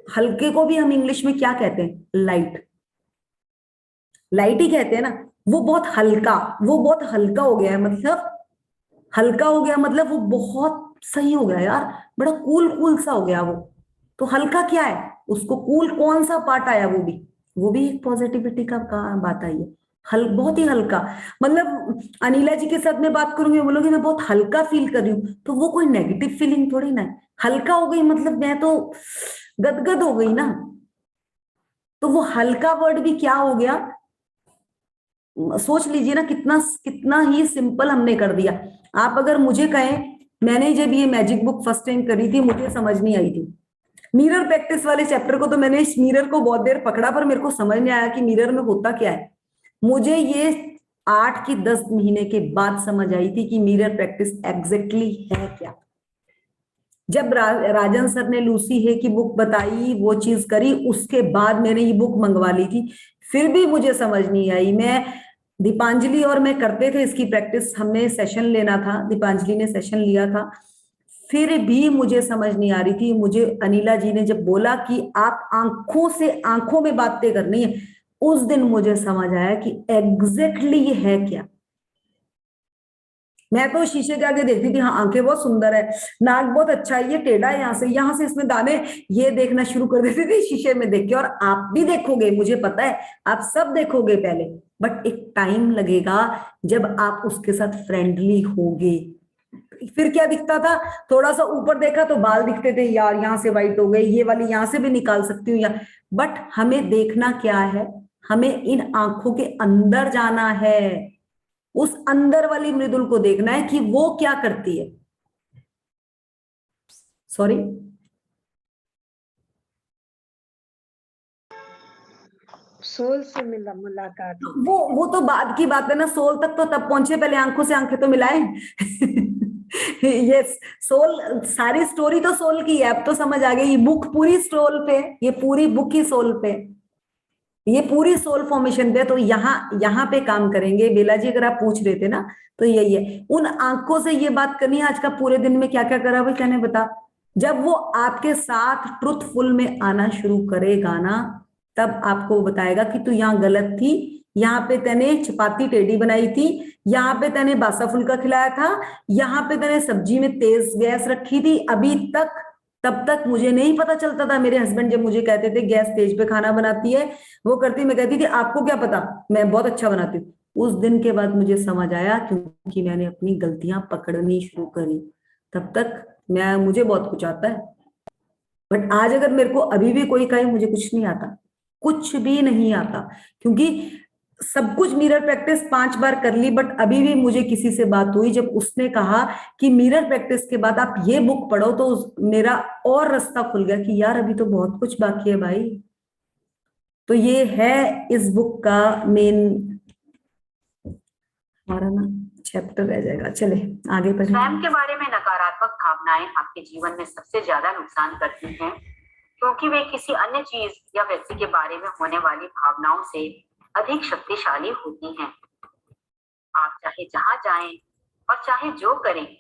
हल्के को भी हम इंग्लिश में क्या कहते हैं, लाइट, लाइट ही कहते हैं ना। वो बहुत हल्का हो गया है, मतलब हल्का हो गया मतलब वो बहुत सही हो गया यार, बड़ा कूल सा हो गया वो। तो हल्का क्या है, उसको कूल कौन सा पार्ट आया, वो भी एक पॉजिटिविटी का बात आई है। बहुत ही हल्का, मतलब अनिला जी के साथ मैं बात करूंगी, बोलोगे मैं बहुत हल्का फील कर रही हूँ, तो वो कोई नेगेटिव फीलिंग थोड़ी ना है। हल्का हो गई मतलब मैं तो गदगद हो गई ना। तो वो हल्का वर्ड भी क्या हो गया, सोच लीजिए ना, कितना कितना ही सिंपल हमने कर दिया। आप अगर मुझे कहें, मैंने जब ये मैजिक बुक फर्स्ट टाइम करी थी, मुझे समझ नहीं आई थी मिरर प्रैक्टिस वाले चैप्टर को, तो मैंने इस मिरर को बहुत देर पकड़ा, पर मेरे को समझ नहीं आया कि मिरर में होता क्या है। मुझे ये 8 की 10 महीने के बाद समझ आई थी कि मिरर प्रैक्टिस एग्जैक्टली है क्या। जब राजन सर ने लूसी है की बुक बताई, वो चीज करी, उसके बाद मैंने ये बुक मंगवा ली थी, फिर भी मुझे समझ नहीं आई। मैं दीपांजलि और मैं करते थे इसकी प्रैक्टिस, हमने सेशन लेना था, दीपांजलि ने सेशन लिया था, फिर भी मुझे समझ नहीं आ रही थी। मुझे अनिला जी ने जब बोला कि आप आंखों से आंखों में बातें करनी है, उस दिन मुझे समझ आया कि एग्जैक्टली ये है क्या। मैं तो शीशे के आगे देखती थी, हाँ आंखें बहुत सुंदर है, नाक बहुत अच्छा है, ये टेढ़ा है, यहाँ से इसमें दाने, ये देखना शुरू कर देती थी शीशे में देख के। और आप भी देखोगे, मुझे पता है आप सब देखोगे पहले, बट एक टाइम लगेगा जब आप उसके साथ फ्रेंडली होगे। फिर क्या दिखता था, थोड़ा सा ऊपर देखा तो बाल दिखते थे, यार यहाँ से व्हाइट हो गई, ये वाली यहाँ से भी निकाल सकती हूँ या। बट हमें देखना क्या है, हमें इन आंखों के अंदर जाना है, उस अंदर वाली मृदुल को देखना है कि वो क्या करती है। सॉरी, सोल से मुलाकात होती वो तो बाद की बात है ना, सोल तक तो तब पहुंचे, पहले आंखों से आंखें तो मिलाए। ये सोल, सारी स्टोरी तो सोल की है, अब तो समझ आ गई। ये बुक पूरी सोल पे, ये पूरी बुक ही सोल पे, ये पूरी सोल फॉर्मेशन पे। तो यहाँ पे काम करेंगे बेला जी, अगर आप पूछ रहे थे ना, तो यही है, उन आंखों से ये बात करनी है। आज का पूरे दिन में क्या क्या करा भाई, कहने बता। जब वो आपके साथ ट्रुथफुल में आना शुरू करेगा ना, तब आपको बताएगा कि तू यहाँ गलत थी, यहाँ पे तैने चपाती टेढ़ी बनाई थी, यहाँ पे तैने बासा फुल्का खिलाया था, यहाँ पे तैने सब्जी में तेज गैस रखी थी। अभी तक, तब तक मुझे नहीं पता चलता था। मेरे हस्बैंड जब मुझे कहते थे गैस तेज पे खाना बनाती है, वो करती, मैं कहती थी आपको क्या पता, मैं बहुत अच्छा बनाती हूँ। उस दिन के बाद मुझे समझ आया, क्योंकि मैंने अपनी गलतियां पकड़नी शुरू करी। तब तक मुझे बहुत कुछ आता है, बट आज अगर मेरे को अभी भी कोई कहे मुझे कुछ नहीं आता, कुछ भी नहीं आता, क्योंकि सब कुछ मिरर प्रैक्टिस 5 बार कर ली, बट अभी भी मुझे किसी से बात हुई जब उसने कहा कि मिरर प्रैक्टिस के बाद आप ये बुक पढ़ो, तो मेरा और रास्ता खुल गया कि यार अभी तो बहुत कुछ बाकी है भाई। तो ये है इस बुक का मेन, हमारा ना चैप्टर रह जाएगा। चले आगे बढ़े। स्वयं के बारे में नकारात्मक भावनाएं आपके जीवन में सबसे ज्यादा नुकसान करती हैं, क्योंकि वे किसी अन्य चीज या व्यक्ति के बारे में होने वाली भावनाओं से अधिक शक्तिशाली होती हैं। आप चाहे जहां जाएं और चाहे जो करें,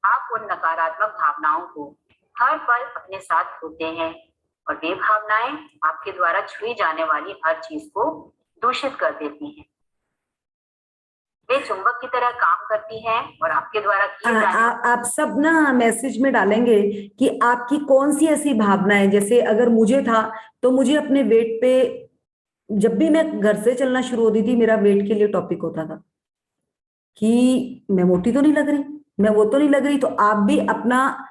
आप उन नकारात्मक भावनाओं को हर पल अपने साथ होते हैं, और वे भावनाएं आपके द्वारा छुई जाने वाली हर चीज को दूषित कर देती हैं। वे चुंबक की तरह काम करती हैं और आपके द्वारा किए जाने आप सब ना मैसेज में डालेंगे कि आपकी कौन सी ऐसी भावना है। जैसे अगर मुझे था तो मुझे अपने वेट पे, जब भी मैं घर से चलना शुरू होती थी, मेरा वेट के लिए टॉपिक होता था कि मैं मोटी तो नहीं लग रही, मैं वो तो नहीं लग रही। तो आप भी अपना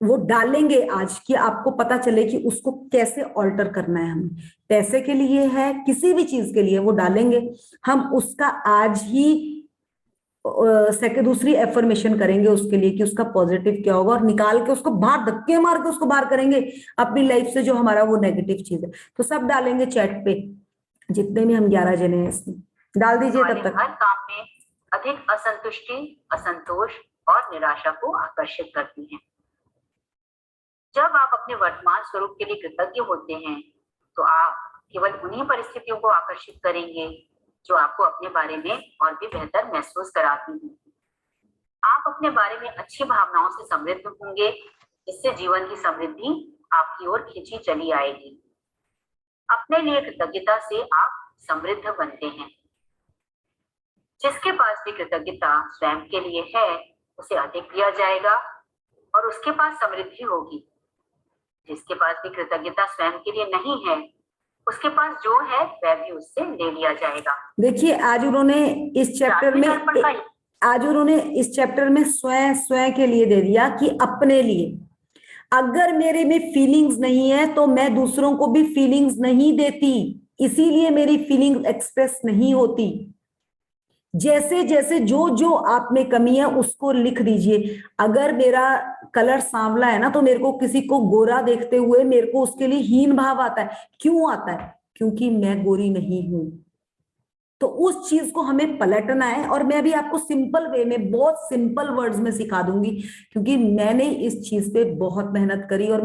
वो डालेंगे आज कि आपको पता चले कि उसको कैसे ऑल्टर करना है। हमें पैसे के लिए है, किसी भी चीज के लिए वो डालेंगे, हम उसका आज ही दूसरी एफर्मेशन करेंगे उसके लिए कि उसका पॉजिटिव क्या होगा, और निकाल के उसको बाहर, धक्के मार के उसको बाहर करेंगे अपनी लाइफ से जो हमारा वो नेगेटिव चीज है। तो सब डालेंगे चैट पे, जितने भी हम 11 जने हैं इसमें डाल दीजिए। तब तक हर काम में अधिक असंतुष्टि, असंतोष और निराशा को आकर्षित करती हैं। जब आप अपने वर्तमान स्वरूप के लिए कृतज्ञ होते हैं, तो आप केवल उन्हीं परिस्थितियों को आकर्षित करेंगे जो आपको अपने बारे में और भी बेहतर महसूस कराती हैं। आप अपने बारे में अच्छी भावनाओं से समृद्ध होंगे, जिससे जीवन की समृद्धि आपकी ओर खींची चली आएगी। अपने लिए कृतज्ञता से आप समृद्ध बनते हैं। जिसके पास भी कृतज्ञता स्वयं के लिए है, उसे अधिक दिया जाएगा और उसके पास समृद्धि होगी। जिसके पास भी कृतज्ञता स्वयं के लिए नहीं है, उसके पास जो है वह भी उससे ले लिया जाएगा। देखिए आज उन्होंने इस चैप्टर में स्वयं के लिए दे दिया कि अपने लिए। अगर मेरे में फीलिंग्स नहीं है तो मैं दूसरों को भी फीलिंग्स नहीं देती, इसीलिए मेरी फीलिंग्स एक्सप्रेस नहीं होती। जैसे जैसे जो आप में कमी है उसको लिख दीजिए। अगर मेरा कलर सांवला है ना, तो मेरे को किसी को गोरा देखते हुए मेरे को उसके लिए हीन भाव आता है। क्यों आता है? क्योंकि मैं गोरी नहीं हूं। तो उस चीज को हमें पलटना है, और मैं अभी आपको सिंपल वे में, बहुत सिंपल वर्ड्स में सिखा दूंगी, क्योंकि मैंने इस चीज पे बहुत मेहनत करी और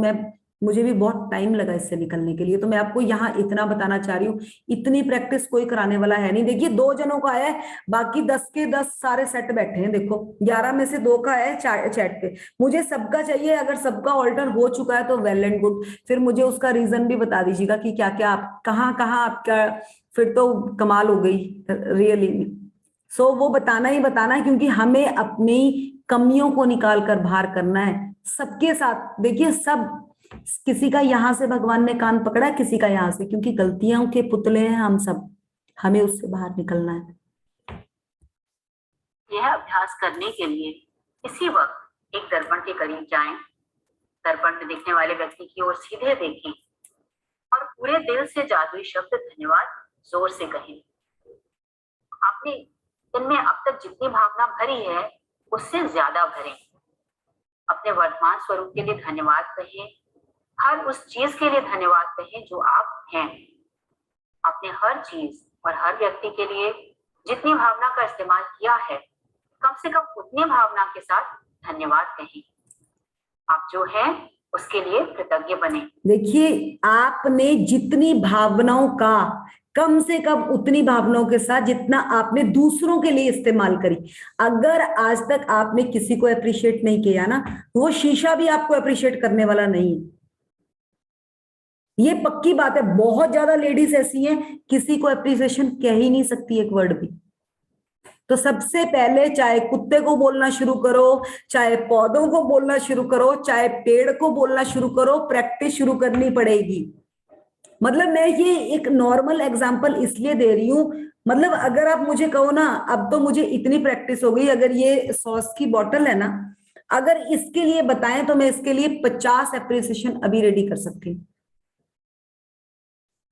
मुझे भी बहुत टाइम लगा इससे निकलने के लिए। तो मैं आपको यहाँ इतना बताना चाह रही हूँ, इतनी प्रैक्टिस कोई कराने वाला है नहीं। देखिए 2 जनों का है, बाकी 10 के 10 सारे सेट बैठे हैं। देखो 11 में से 2 का है चैट पे। मुझे सबका चाहिए। अगर सबका ऑल्टर हो चुका है तो वेल एंड गुड। फिर मुझे उसका रीजन भी बता दीजिएगा कि क्या क्या आप कहाँ आपका, फिर तो कमाल हो गई रियली। सो वो बताना ही बताना है, क्योंकि हमें अपनी कमियों को निकाल कर बाहर करना है सबके साथ। देखिए सब, किसी का यहाँ से भगवान ने कान पकड़ा, किसी का यहाँ से, क्योंकि गलतियों के पुतले हैं हम सब, हमें उससे बाहर निकलना है। यह अभ्यास करने के लिए इसी वक्त एक दर्पण के करीब जाएं, दर्पण में दिखने वाले व्यक्ति की ओर सीधे देखें और पूरे दिल से जादुई शब्द धन्यवाद जोर से कहें। आपने इनमें अब तक जितनी भावना भरी है उससे ज्यादा भरें। अपने वर्तमान स्वरूप के लिए धन्यवाद कहें, हर उस चीज के लिए धन्यवाद कहें जो आप हैं। आपने हर चीज और हर व्यक्ति के लिए जितनी भावना का इस्तेमाल किया है, कम से कम उतनी भावना के साथ धन्यवाद कहें। आप जो हैं उसके लिए कृतज्ञ बने। देखिए आपने जितनी भावनाओं का, कम से कम उतनी भावनाओं के साथ जितना आपने दूसरों के लिए इस्तेमाल करी। अगर आज तक आपने किसी को अप्रिशिएट नहीं किया ना, वो शीशा भी आपको अप्रिशिएट करने वाला नहीं है। ये पक्की बात है। बहुत ज्यादा लेडीज ऐसी हैं, किसी को अप्रिसिएशन कह ही नहीं सकती एक वर्ड भी। तो सबसे पहले चाहे कुत्ते को बोलना शुरू करो, चाहे पौधों को बोलना शुरू करो, चाहे पेड़ को बोलना शुरू करो, प्रैक्टिस शुरू करनी पड़ेगी। मतलब मैं ये एक नॉर्मल एग्जांपल इसलिए दे रही हूं, मतलब अगर आप मुझे कहो ना, अब तो मुझे इतनी प्रैक्टिस हो गई, अगर ये सॉस की बॉटल है ना, अगर इसके लिए बताएं तो मैं इसके लिए 50 एप्रिसिएशन अभी रेडी कर सकती हूँ।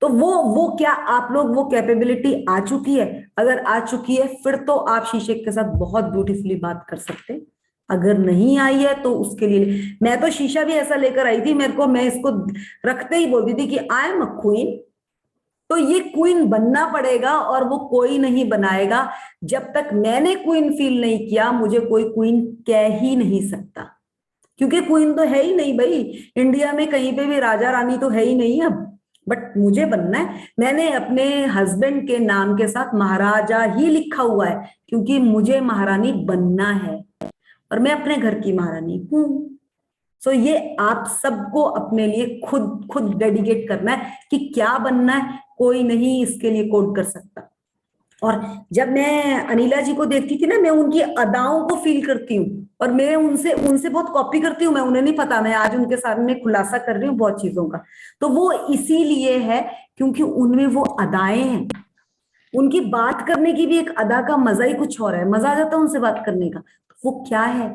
तो वो क्या आप लोग, वो कैपेबिलिटी आ चुकी है? अगर आ चुकी है फिर तो आप शीशे के साथ बहुत ब्यूटीफुली बात कर सकते हैं। अगर नहीं आई है तो उसके लिए मैं तो शीशा भी ऐसा लेकर आई थी, मेरे को, मैं इसको रखते ही बोलती थी कि आई एम अ क्वीन। तो ये क्वीन बनना पड़ेगा, और वो कोई नहीं बनाएगा जब तक मैंने क्वीन फील नहीं किया। मुझे कोई क्वीन कह ही नहीं सकता, क्योंकि क्वीन तो है ही नहीं भाई। इंडिया में कहीं पे भी राजा रानी तो है ही नहीं अब। बट मुझे बनना है। मैंने अपने हस्बैंड के नाम के साथ महाराजा ही लिखा हुआ है, क्योंकि मुझे महारानी बनना है, और मैं अपने घर की महारानी हूं। सो ये आप सबको अपने लिए खुद खुद डेडिकेट करना है कि क्या बनना है। कोई नहीं इसके लिए कोड कर सकता। और जब मैं अनिला जी को देखती थी ना, मैं उनकी अदाओं को फील करती हूँ, और मैं उनसे उनसे बहुत कॉपी करती हूँ। मैं, उन्हें नहीं पता, मैं आज उनके सामने खुलासा कर रही हूँ बहुत चीजों का। तो वो इसीलिए है क्योंकि उनमें वो अदाएं हैं। उनकी बात करने की भी एक अदा का मजा ही कुछ और है, मजा आ जाता है उनसे बात करने का। वो क्या है,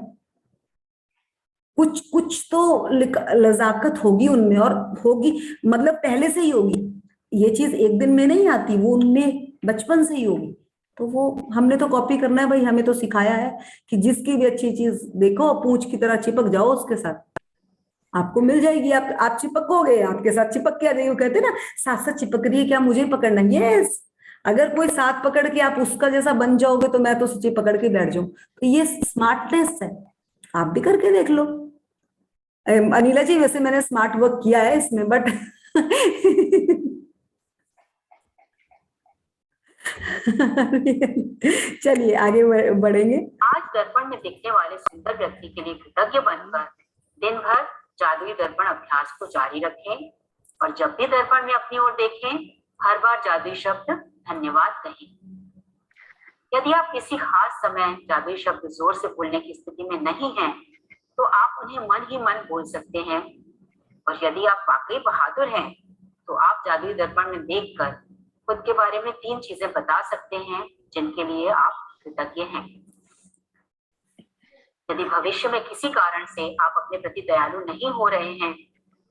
कुछ कुछ तो लजाकत होगी उनमें, और होगी मतलब पहले से ही होगी। ये चीज एक दिन में नहीं आती, वो उनमें बचपन से ही होगी। तो वो हमने तो कॉपी करना है भाई, हमें तो सिखाया है कि जिसकी भी अच्छी चीज देखो, पूंछ की तरह चिपक जाओ उसके साथ, आपको मिल जाएगी। आप चिपकोगे, आपके साथ चिपक के आ जाएगी। वो कहते हैं ना, साथ साथ चिपक रही है क्या, मुझे पकड़ना है। यस, अगर कोई साथ पकड़ के आप उसका जैसा बन जाओगे तो मैं तो सच्ची पकड़ के बैठ जाऊं। तो ये स्मार्टनेस है, आप भी करके देख लो। अनिला जी, वैसे मैंने स्मार्ट वर्क किया है इसमें, बट चलिए आगे बढ़ेंगे। आज दर्पण में दिखने वाले सुंदर व्यक्ति के लिए कृतज्ञ बनकर दिन भर जादुई दर्पण अभ्यास को जारी रखें, और जब भी दर्पण में अपनी ओर देखें, हर बार जादुई शब्द धन्यवाद कहें। यदि आप किसी खास समय जादुई शब्द जोर से बोलने की स्थिति में नहीं हैं, तो आप उन्हें मन ही मन बोल सकते हैं। और यदि आप वाकई बहादुर हैं, तो आप जादुई दर्पण में देखकर खुद के बारे में 3 चीजें बता सकते हैं जिनके लिए आप कृतज्ञ हैं। यदि भविष्य में किसी कारण से आप अपने प्रति दयालु नहीं हो रहे हैं,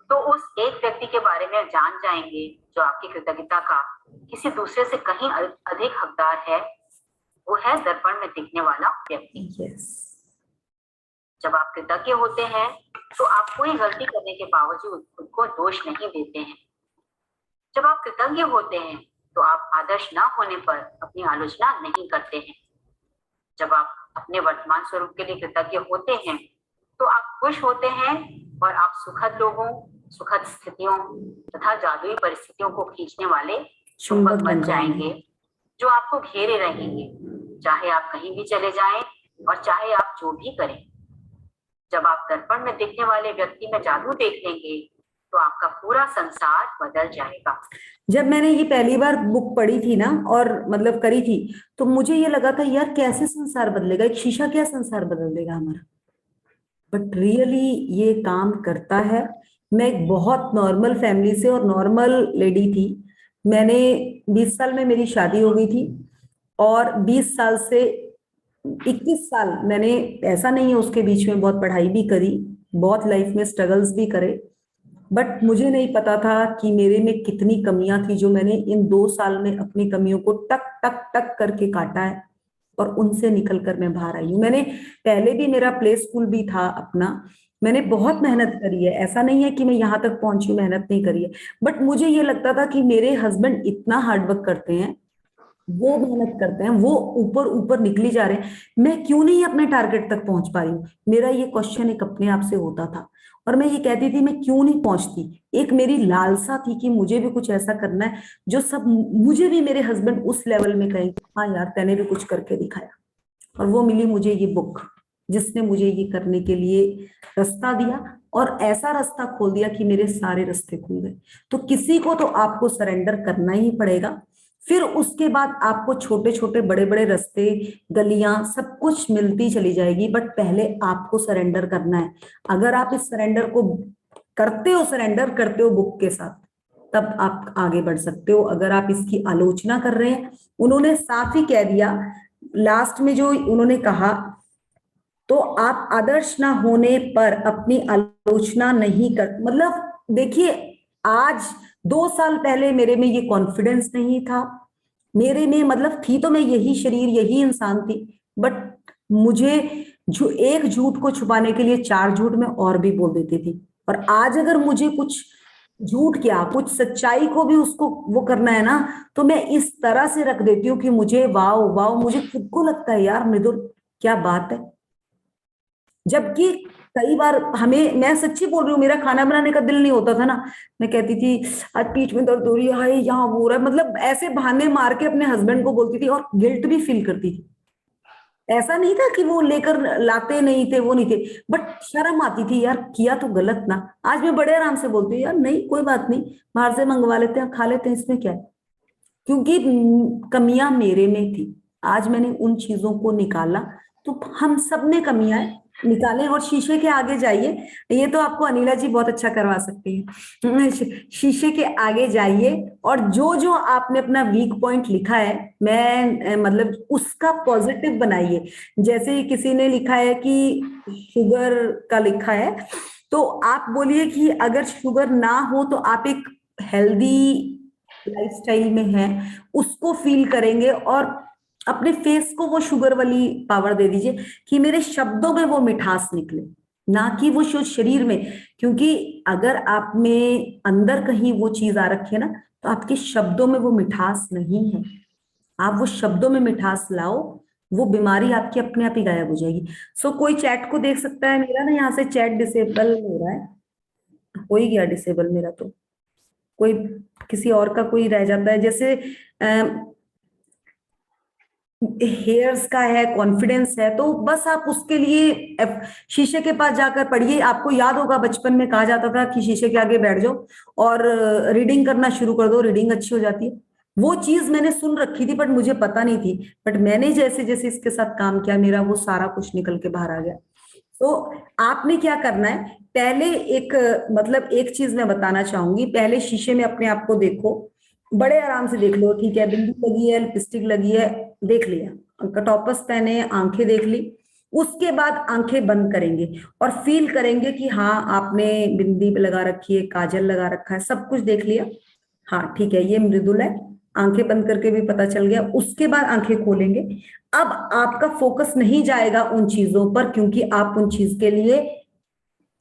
तो उस एक व्यक्ति के बारे में जान जाएंगे जो आपकी कृतज्ञता का किसी दूसरे से कहीं अधिक हकदार है। वो है दर्पण में दिखने वाला व्यक्ति। yes. जब आप कृतज्ञ होते हैं तो आप कोई गलती करने के बावजूद खुद को दोष नहीं देते हैं। जब आप कृतज्ञ होते हैं तो आप आदर्श न होने पर अपनी आलोचना नहीं करते हैं। जब आप अपने वर्तमान स्वरूप के लिए कृतज्ञ होते हैं तो आप खुश होते हैं, और आप सुखद लोगों, सुखद स्थितियों तथा जादुई परिस्थितियों को खींचने वाले चुंबक बन जाएंगे जो आपको घेरे रहेंगे, चाहे आप कहीं भी चले जाएं और चाहे आप जो भी करें। जब आप दर्पण में दिखने वाले व्यक्ति में जादू देख लेंगे तो आपका पूरा संसार बदल जाएगा। जब मैंने ये पहली बार बुक पढ़ी थी ना, और मतलब करी थी, तो मुझे ये लगा था यार कैसे संसार बदलेगा, एक शीशा क्या संसार बदल देगा हमारा। बट रियली ये काम करता है। मैं एक बहुत नॉर्मल फैमिली से और नॉर्मल लेडी थी। मैंने 20 साल में मेरी शादी हो गई थी, और 20 साल से 21 साल मैंने, ऐसा नहीं है उसके बीच में बहुत पढ़ाई भी करी, बहुत लाइफ में स्ट्रगल्स भी करे। बट मुझे नहीं पता था कि मेरे में कितनी कमियां थी, जो मैंने इन 2 साल में अपनी कमियों को टक टक टक करके काटा है, और उनसे निकलकर मैं बाहर आई हूँ। मैंने पहले भी, मेरा प्ले स्कूल भी था अपना, मैंने बहुत मेहनत करी है। ऐसा नहीं है कि मैं यहाँ तक पहुंची, मेहनत नहीं करी है। बट मुझे ये लगता था कि मेरे हस्बैंड इतना हार्डवर्क करते हैं, वो मेहनत करते हैं, वो ऊपर ऊपर निकली जा रहे हैं, मैं क्यों नहीं अपने टारगेट तक पहुंच पा रही हूँ। मेरा ये क्वेश्चन एक अपने आप से होता था, और मैं ये कहती थी मैं क्यों नहीं पहुंचती। एक मेरी लालसा थी कि मुझे भी कुछ ऐसा करना है जो सब, मुझे भी मेरे हस्बैंड उस लेवल में कहें, हाँ यार तैने भी कुछ करके दिखाया। और वो मिली मुझे ये बुक, जिसने मुझे ये करने के लिए रास्ता दिया, और ऐसा रास्ता खोल दिया कि मेरे सारे रास्ते खुल गए। तो किसी को तो आपको सरेंडर करना ही पड़ेगा, फिर उसके बाद आपको छोटे छोटे बड़े बड़े रास्ते, गलियां, सब कुछ मिलती चली जाएगी। बट पहले आपको सरेंडर करना है। अगर आप इस सरेंडर को करते हो, सरेंडर करते हो बुक के साथ, तब आप आगे बढ़ सकते हो। अगर आप इसकी आलोचना कर रहे हैं, उन्होंने साफ ही कह दिया लास्ट में जो उन्होंने कहा, तो आप आदर्श ना होने पर अपनी आलोचना नहीं कर, मतलब देखिए आज 2 साल पहले मेरे में ये कॉन्फिडेंस नहीं था, मेरे में मतलब थी तो मैं यही शरीर, यही इंसान थी, बट मुझे एक झूठ को छुपाने के लिए 4 झूठ मैं और भी बोल देती थी। और आज अगर मुझे कुछ झूठ क्या, कुछ सच्चाई को भी उसको वो करना है ना, तो मैं इस तरह से रख देती हूँ कि मुझे वाओ वाओ, मुझे खुद को लगता है यार मृदुल क्या बात है। जबकि कई बार हमें, मैं सच्ची बोल रही हूँ, मेरा खाना बनाने का दिल नहीं होता था ना, मैं कहती थी आज पीठ में दर्द हो रही है, हाय यहाँ वो हो रहा है, मतलब ऐसे बहाने मार के अपने हस्बैंड को बोलती थी और गिल्ट भी फील करती थी। ऐसा नहीं था कि वो लेकर लाते नहीं थे, वो नहीं थे, बट शर्म आती थी यार, किया तो गलत ना। आज मैं बड़े आराम से बोलती हूँ यार नहीं कोई बात नहीं, बाहर से मंगवा लेते हैं, खा लेते हैं, इसमें क्या है। क्योंकि कमियां मेरे में थी, आज मैंने उन चीजों को निकाला। तो हम सब में कमियां हैं, निकालें और शीशे के आगे जाइए। ये तो आपको अनिला जी बहुत अच्छा करवा सकती हैं। शीशे के आगे जाइए और जो जो आपने अपना वीक पॉइंट लिखा है, मैं मतलब उसका पॉजिटिव बनाइए। जैसे किसी ने लिखा है कि शुगर का लिखा है, तो आप बोलिए कि अगर शुगर ना हो तो आप एक हेल्दी लाइफस्टाइल में है, उसको फील करेंगे और अपने फेस को वो शुगर वाली पावर दे दीजिए कि मेरे शब्दों में वो मिठास निकले, ना कि वो शरीर में। क्योंकि अगर आप में अंदर कहीं वो चीज आ रखी है ना, तो आपके शब्दों में वो मिठास नहीं है। आप वो शब्दों में मिठास लाओ, वो बीमारी आपकी अपने आप ही गायब हो जाएगी। सो कोई चैट को देख सकता है, मेरा ना यहाँ से चैट डिसेबल हो रहा है, हो ही गया डिसेबल मेरा। तो कोई किसी और का कोई रह जाता है, जैसे हेयर्स का है, कॉन्फिडेंस है, तो बस आप उसके लिए शीशे के पास जाकर पढ़िए। आपको याद होगा बचपन में कहा जाता था कि शीशे के आगे बैठ जाओ और रीडिंग करना शुरू कर दो, रीडिंग अच्छी हो जाती है। वो चीज मैंने सुन रखी थी बट मुझे पता नहीं थी, बट मैंने जैसे जैसे इसके साथ काम किया, मेरा वो सारा कुछ निकल के बाहर आ गया। तो आपने क्या करना है, पहले एक मतलब एक चीज मैं बताना चाहूंगी, पहले शीशे में अपने आप को देखो, बड़े आराम से देख लो, ठीक है, बिंदी लगी है, लिपस्टिक लगी है, देख लिया, कटॉपस पहने, आंखें देख ली। उसके बाद आंखें बंद करेंगे और फील करेंगे कि हाँ आपने बिंदी लगा रखी है, काजल लगा रखा है, सब कुछ देख लिया, हाँ ठीक है ये मृदुल है, आंखें बंद करके भी पता चल गया। उसके बाद आंखें खोलेंगे। अब आपका फोकस नहीं जाएगा उन चीजों पर, क्योंकि आप उन चीज के लिए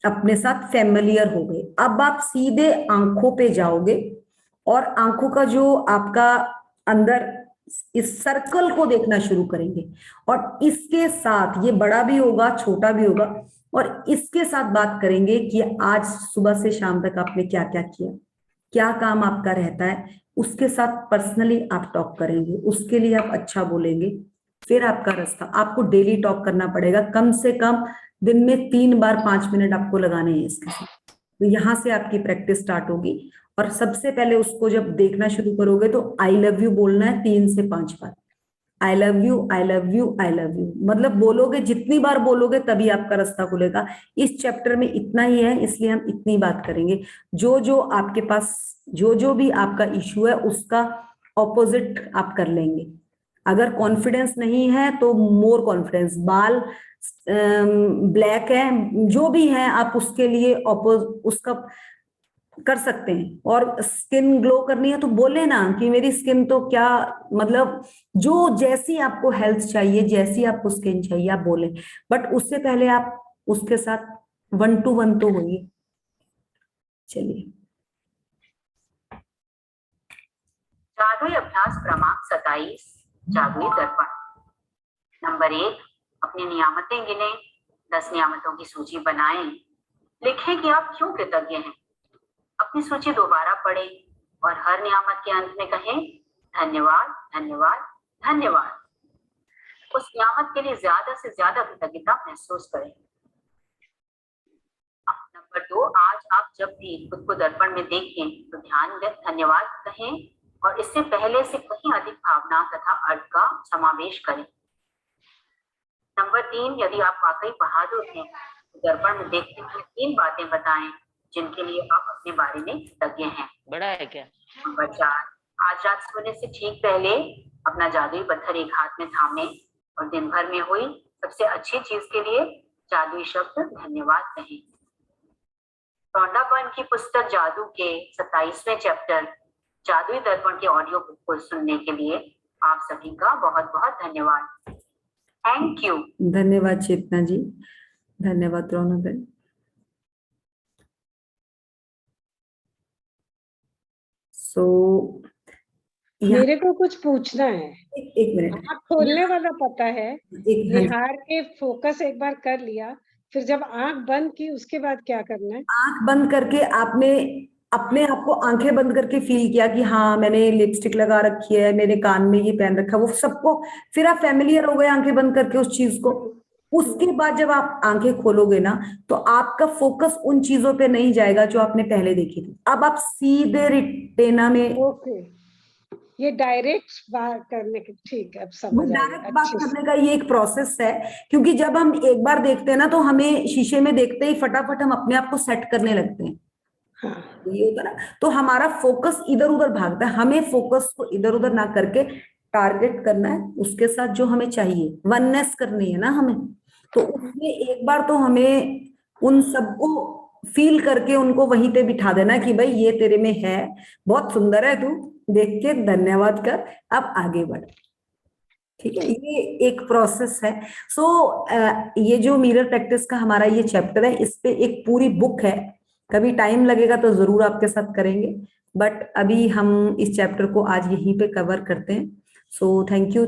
अपने साथ फेमिलियर हो गए। अब आप सीधे आंखों पे जाओगे और आंखों का जो आपका अंदर इस सर्कल को देखना शुरू करेंगे, और इसके साथ ये बड़ा भी होगा छोटा भी होगा, और इसके साथ बात करेंगे कि आज सुबह से शाम तक आपने क्या क्या किया, क्या काम आपका रहता है, उसके साथ पर्सनली आप टॉक करेंगे, उसके लिए आप अच्छा बोलेंगे। फिर आपका रास्ता, आपको डेली टॉक करना पड़ेगा, कम से कम दिन में 3 बार 5 मिनट आपको लगाने हैं इसके साथ। तो यहाँ से आपकी प्रैक्टिस स्टार्ट होगी। और सबसे पहले उसको जब देखना शुरू करोगे तो आई लव यू बोलना है 3 से 5 बार। I love you, I love you, I love you, मतलब बोलोगे, जितनी बार बोलोगे तभी आपका रास्ता खुलेगा। इस चैप्टर में इतना ही है, इसलिए हम इतनी बात करेंगे। जो जो आपके पास जो जो भी आपका इश्यू है उसका ऑपोजिट आप कर लेंगे। अगर कॉन्फिडेंस नहीं है तो मोर कॉन्फिडेंस, बाल ब्लैक है, जो भी है आप उसके लिए उसका कर सकते हैं। और स्किन ग्लो करनी है तो बोले ना कि मेरी स्किन तो क्या, मतलब जो जैसी आपको हेल्थ चाहिए, जैसी आपको स्किन चाहिए आप बोले, बट उससे पहले आप उसके साथ 1 to 1 तो होइए। चलिए, जादुई अभ्यास क्रमांक 27, जादुई दर्पण। नंबर 1, अपनी नियामतें गिने, 10 नियामतों की सूची बनाएं, लिखें कि आप क्यों कृतज्ञ हैं। अपनी सूची दोबारा पढ़ें और हर नियामत के अंत में कहें धन्यवाद, धन्यवाद, धन्यवाद। उस नियामत के लिए ज्यादा से ज्यादा कृतज्ञता महसूस करें। नंबर 2, आज आप जब भी खुद को दर्पण में देखें तो ध्यान दें, धन्यवाद कहें और इससे पहले से कहीं अधिक भावना तथा अर्थ का समावेश करें। नंबर 3, यदि आप वाकई बहादुर हैं तो दर्पण में देखते हुए 3 बातें बताएं जिनके लिए आप अपने बारे में कृतज्ञ हैं। बड़ा है क्या? नंबर 4, आज रात सोने से ठीक पहले अपना जादुई पत्थर एक हाथ में थामें और दिन भर में हुई सबसे अच्छी चीज के लिए जादुई शब्द धन्यवाद कहें। रौंडा बर्न की पुस्तक जादू के 27वें चैप्टर जादुई दर्पण के ऑडियो बुक को सुनने के लिए आप सभी का बहुत बहुत धन्यवाद। Thank you. धन्यवाद चेतना जी, धन्यवाद रौनक बहन। सो मेरे को कुछ पूछना है। एक मिनट, आँख खोलने वाला पता है, एक हाँ जी। निहार के फोकस एक बार कर लिया, फिर जब आंख बंद की उसके बाद क्या करना है? आंख बंद करके आपने अपने आप को आंखें बंद करके फील किया कि हाँ मैंने लिपस्टिक लगा रखी है, मेरे कान में ये पहन रखा है, वो सबको फिर आप फेमिलियर हो गए आंखें बंद करके उस चीज को। उसके बाद जब आप आंखें खोलोगे ना तो आपका फोकस उन चीजों पे नहीं जाएगा जो आपने पहले देखी थी। अब आप सीधे रिटेना में, ओके, ये डायरेक्ट बात करने की, ठीक है, अब समझ आ डायरेक्ट गया बात अच्छे से। करने का ये एक प्रोसेस है, क्योंकि जब हम एक बार देखते हैं ना तो हमें शीशे में देखते ही फटाफट हम अपने आप को सेट करने लगते हैं। हाँ, ये होता ना, तो हमारा फोकस इधर उधर भागता है। हमें फोकस को इधर उधर ना करके टारगेट करना है उसके साथ जो हमें चाहिए, वननेस करनी है ना हमें। तो उसमें एक बार तो हमें उन सबको फील करके उनको वहीं पे बिठा देना कि भाई ये तेरे में है, बहुत सुंदर है तू, देख के धन्यवाद कर, अब आगे बढ़। ठीक है, ये एक प्रोसेस है। सो ये जो मिरर प्रैक्टिस का हमारा ये चैप्टर है, इस पे एक पूरी बुक है, कभी टाइम लगेगा तो जरूर आपके साथ करेंगे, बट अभी हम इस चैप्टर को आज यहीं पे कवर करते हैं। So thank you,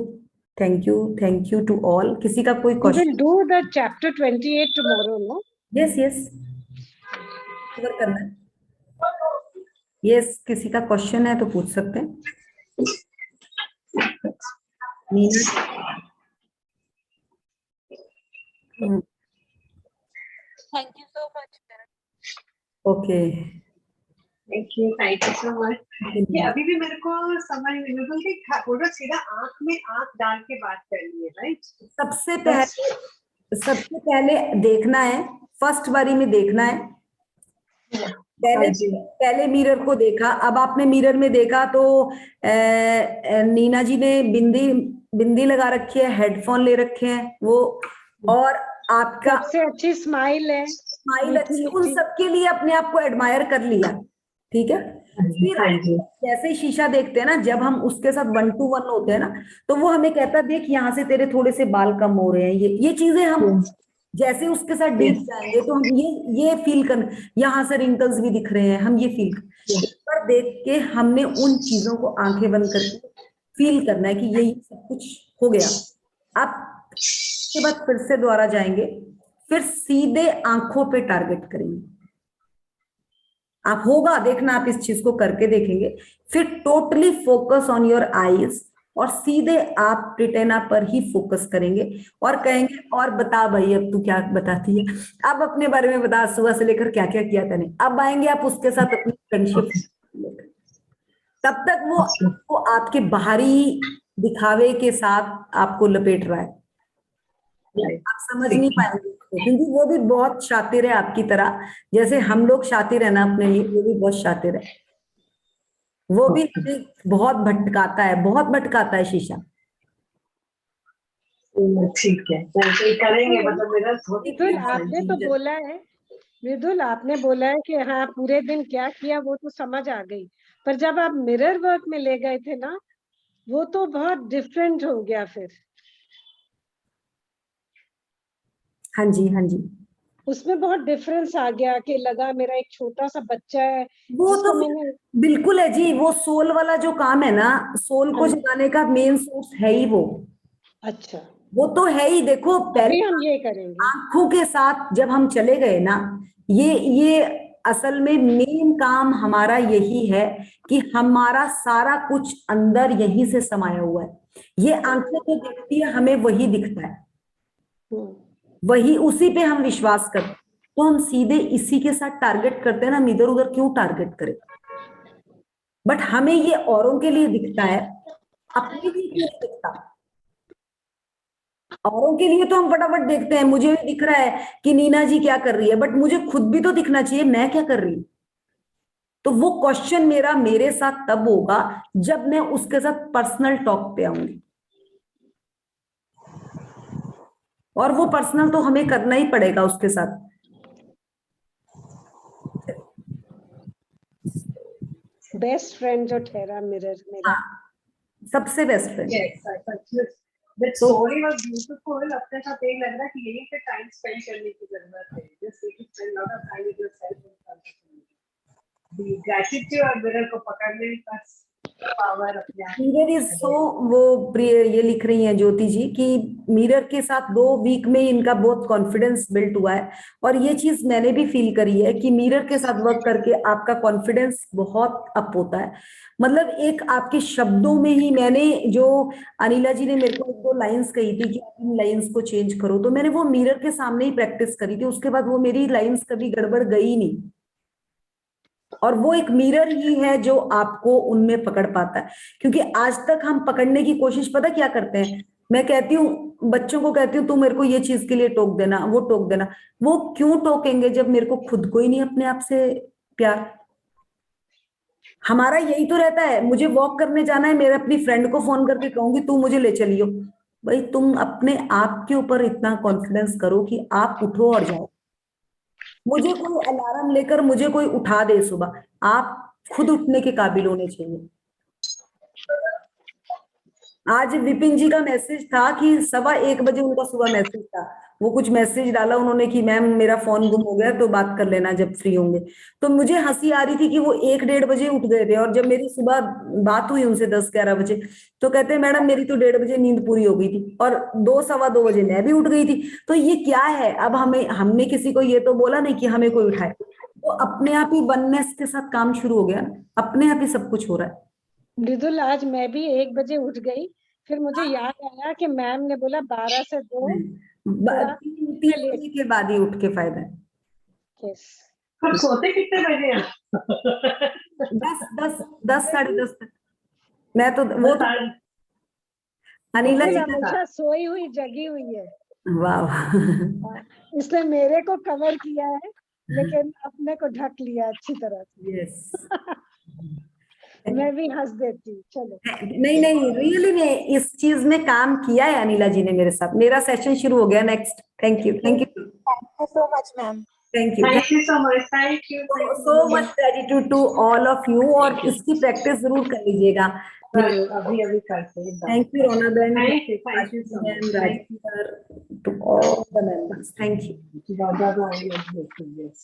thank you, thank you to all. किसी का कोई we question? will do the chapter 28 tomorrow, no? Yes yes, cover करना है। यस, किसी का क्वेश्चन है तो पूछ सकते हैं। Meena, Thank you so much. Okay, Thank you so much. ये अभी भी मेरे को समझ नहीं बिल्कुल कि बोलो सीधा आंख में आंख डाल के बात करनी है, राइट? सबसे पहले देखना है, फर्स्ट बारी में देखना है। पहले मिरर को देखा, अब आपने मिरर में देखा तो नीना जी ने बिंदी लगा रखी है, हेडफोन ले रखे हैं वो, और आपका सबसे अच्छी स्माइल है, स्माइल अच्छी, उन सबके लिए अपने आप को एडमायर कर लिया। ठीक है, फिर जैसे शीशा देखते हैं ना, जब हम उसके साथ 1 to 1 होते हैं ना, तो वो हमें कहता है देख यहाँ से तेरे थोड़े से बाल कम हो रहे हैं, ये चीजें हम जैसे उसके साथ डीप जाएंगे तो हम ये फील कर, यहाँ से रिंकल्स भी दिख रहे हैं, हम ये फील पर देख के हमने उन चीजों को आंखें बंद करके फील करना है कि यही सब कुछ हो गया। अब उसके बाद फिर से दोबारा जाएंगे, फिर सीधे आंखों पे टारगेट करेंगे। आप होगा देखना, आप इस चीज को करके देखेंगे, फिर totally focus on your eyes और सीधे आप रिटेना पर ही फोकस करेंगे और कहेंगे और बता भाई अब तू क्या बताती है, अब अपने बारे में बता, सुबह से लेकर क्या क्या किया तूने। अब आएंगे आप उसके साथ अपनी फ्रेंडशिप, तब तक वो आपके बाहरी दिखावे के साथ आपको लपेट रहा है, आप समझ नहीं पाएंगे, क्योंकि वो भी बहुत शातिर है आपकी तरह, जैसे हम लोग शातिर है ना अपने लिए, वो भी बहुत शातिर है, वो भी बहुत भटकाता है, बहुत भटकाता है शीशा। ठीक है, तो करेंगे, मतलब मेरा मृदुल आपने तो बोला है, मृदुल आपने बोला है कि हाँ पूरे दिन क्या किया वो तो समझ आ गई, पर जब आप मिरर वर्क में ले गए थे ना, वो तो बहुत डिफरेंट हो गया फिर। हाँ जी, हाँ जी, उसमें बहुत डिफरेंस आ गया कि लगा मेरा एक छोटा सा बच्चा है वो जिसको तो मैंने, बिल्कुल है जी, वो सोल वाला जो काम है ना, सोल को हाँ। जगाने का मेन सोर्स है ही अच्छा, वो तो है ही। देखो अभी पहले हम ये करेंगे। आंखों के साथ जब हम चले गए ना, ये असल में मेन काम हमारा यही है कि हमारा सारा कुछ अंदर यहीं से समाया हुआ है। ये आंखें जो दिखती है हमें वही दिखता है, वही उसी पे हम विश्वास करते हैं, तो हम सीधे इसी के साथ टारगेट करते हैं ना, हम इधर उधर क्यों टारगेट करें। बट हमें ये औरों के लिए दिखता है, अपने लिए क्यों नहीं दिखता। औरों के लिए तो हम फटाफट देखते हैं, मुझे भी दिख रहा है कि नीना जी क्या कर रही है, बट मुझे खुद भी तो दिखना चाहिए मैं क्या कर रही हूं। तो वो क्वेश्चन मेरा मेरे साथ तब होगा जब मैं उसके साथ पर्सनल टॉक पे आऊंगी, और वो पर्सनल तो हमें करना ही पड़ेगा उसके साथ। बेस्ट फ्रेंड जो ठहरा मिरर मेरा। सबसे best friend. Yes, I purchased. That So- story was beautiful. अपने साथ एक लग रहा है कि यही पे टाइम स्पेंड करने की जरूरत है। Just you can spend a lot of time with yourself and something. The gratitude और मिरर को पकड़ने का पावर अपने आप। मिरर इज सो, वो प्रिय ये लिख रही हैं ज्योति जी कि मिरर के साथ 2 वीक में ही इनका बहुत कॉन्फिडेंस बिल्ट हुआ है, और ये चीज मैंने भी फील करी है कि मिरर के साथ वर्क करके आपका कॉन्फिडेंस बहुत अप होता है। मतलब एक आपके शब्दों में ही, मैंने जो अनिला जी ने मेरे को 1-2 लाइंस कही थी कि आप इन लाइंस को चेंज करो, तो मैंने वो मिरर के सामने ही प्रैक्टिस करी थी। उसके बाद वो मेरी लाइंस कभी गड़बड़ गई नहीं, और वो एक मिरर ही है जो आपको उनमें पकड़ पाता है। क्योंकि आज तक हम पकड़ने की कोशिश पता क्या करते हैं, मैं कहती हूँ बच्चों को, कहती हूँ तू मेरे को ये चीज के लिए टोक देना, वो टोक देना। वो क्यों टोकेंगे जब मेरे को खुद को ही नहीं अपने आप से प्यार। हमारा यही तो रहता है, मुझे वॉक करने जाना है, मेरे अपनी फ्रेंड को फोन करके कहूंगी तू मुझे ले चलियो। भाई तुम अपने आप के ऊपर इतना कॉन्फिडेंस करो कि आप उठो और जाओ। मुझे कोई अलार्म लेकर मुझे कोई उठा दे सुबह, आप खुद उठने के काबिल होने चाहिए। आज विपिन जी का मैसेज था कि 1:15 बजे उनका सुबह मैसेज था, वो कुछ मैसेज डाला उन्होंने कि मैम मेरा फोन गुम हो गया तो बात कर लेना जब फ्री होंगे। तो मुझे हंसी आ रही थी कि वो 1-1:30 बजे उठ गए थे, और जब मेरी सुबह बात हुई उनसे 10-11 बजे तो कहते हैं मैडम मेरी तो 1:30 बजे नींद पूरी हो गई थी, और 2-2:15 बजे मैं भी उठ गई थी। तो ये क्या है, अब हमने किसी को ये तो बोला नहीं कि हमें कोई उठाए, तो अपने आप ही वननेस के साथ काम शुरू हो गया, अपने आप ही सब कुछ हो रहा है। मृदुल आज मैं भी 1 बजे उठ गई, फिर मुझे याद आया कि मैम ने बोला 12 से 2 थोड़ा 3 बजे के बाद ही उठ के फायदा है। यस। हम सोते कितने बजे हैं? 10 साढ़े 10 तक। मैं तो वो तो अनिला जी का था। हमेशा सोई हुई जगी हुई है, वाह। इसने मेरे को कवर किया है लेकिन अपने को ढक लिया अच्छी तरह से। यस। मैं भी हंस देती हूँ। चलो नहीं नहीं, रियली ने इस चीज में काम किया है अनिला जी ने मेरे साथ। मेरा सेशन शुरू हो गया next. Thank you, thank you, Thank you so much, ma'am. Thank you, Thank you so much. Thank you. So much gratitude to all of you, और इसकी प्रैक्टिस जरूर कर लीजिएगा। अभी करते हैं। थैंक यू रोना बहन, Thank you so much. Rajiv sir, to all the members, thank you. Yes.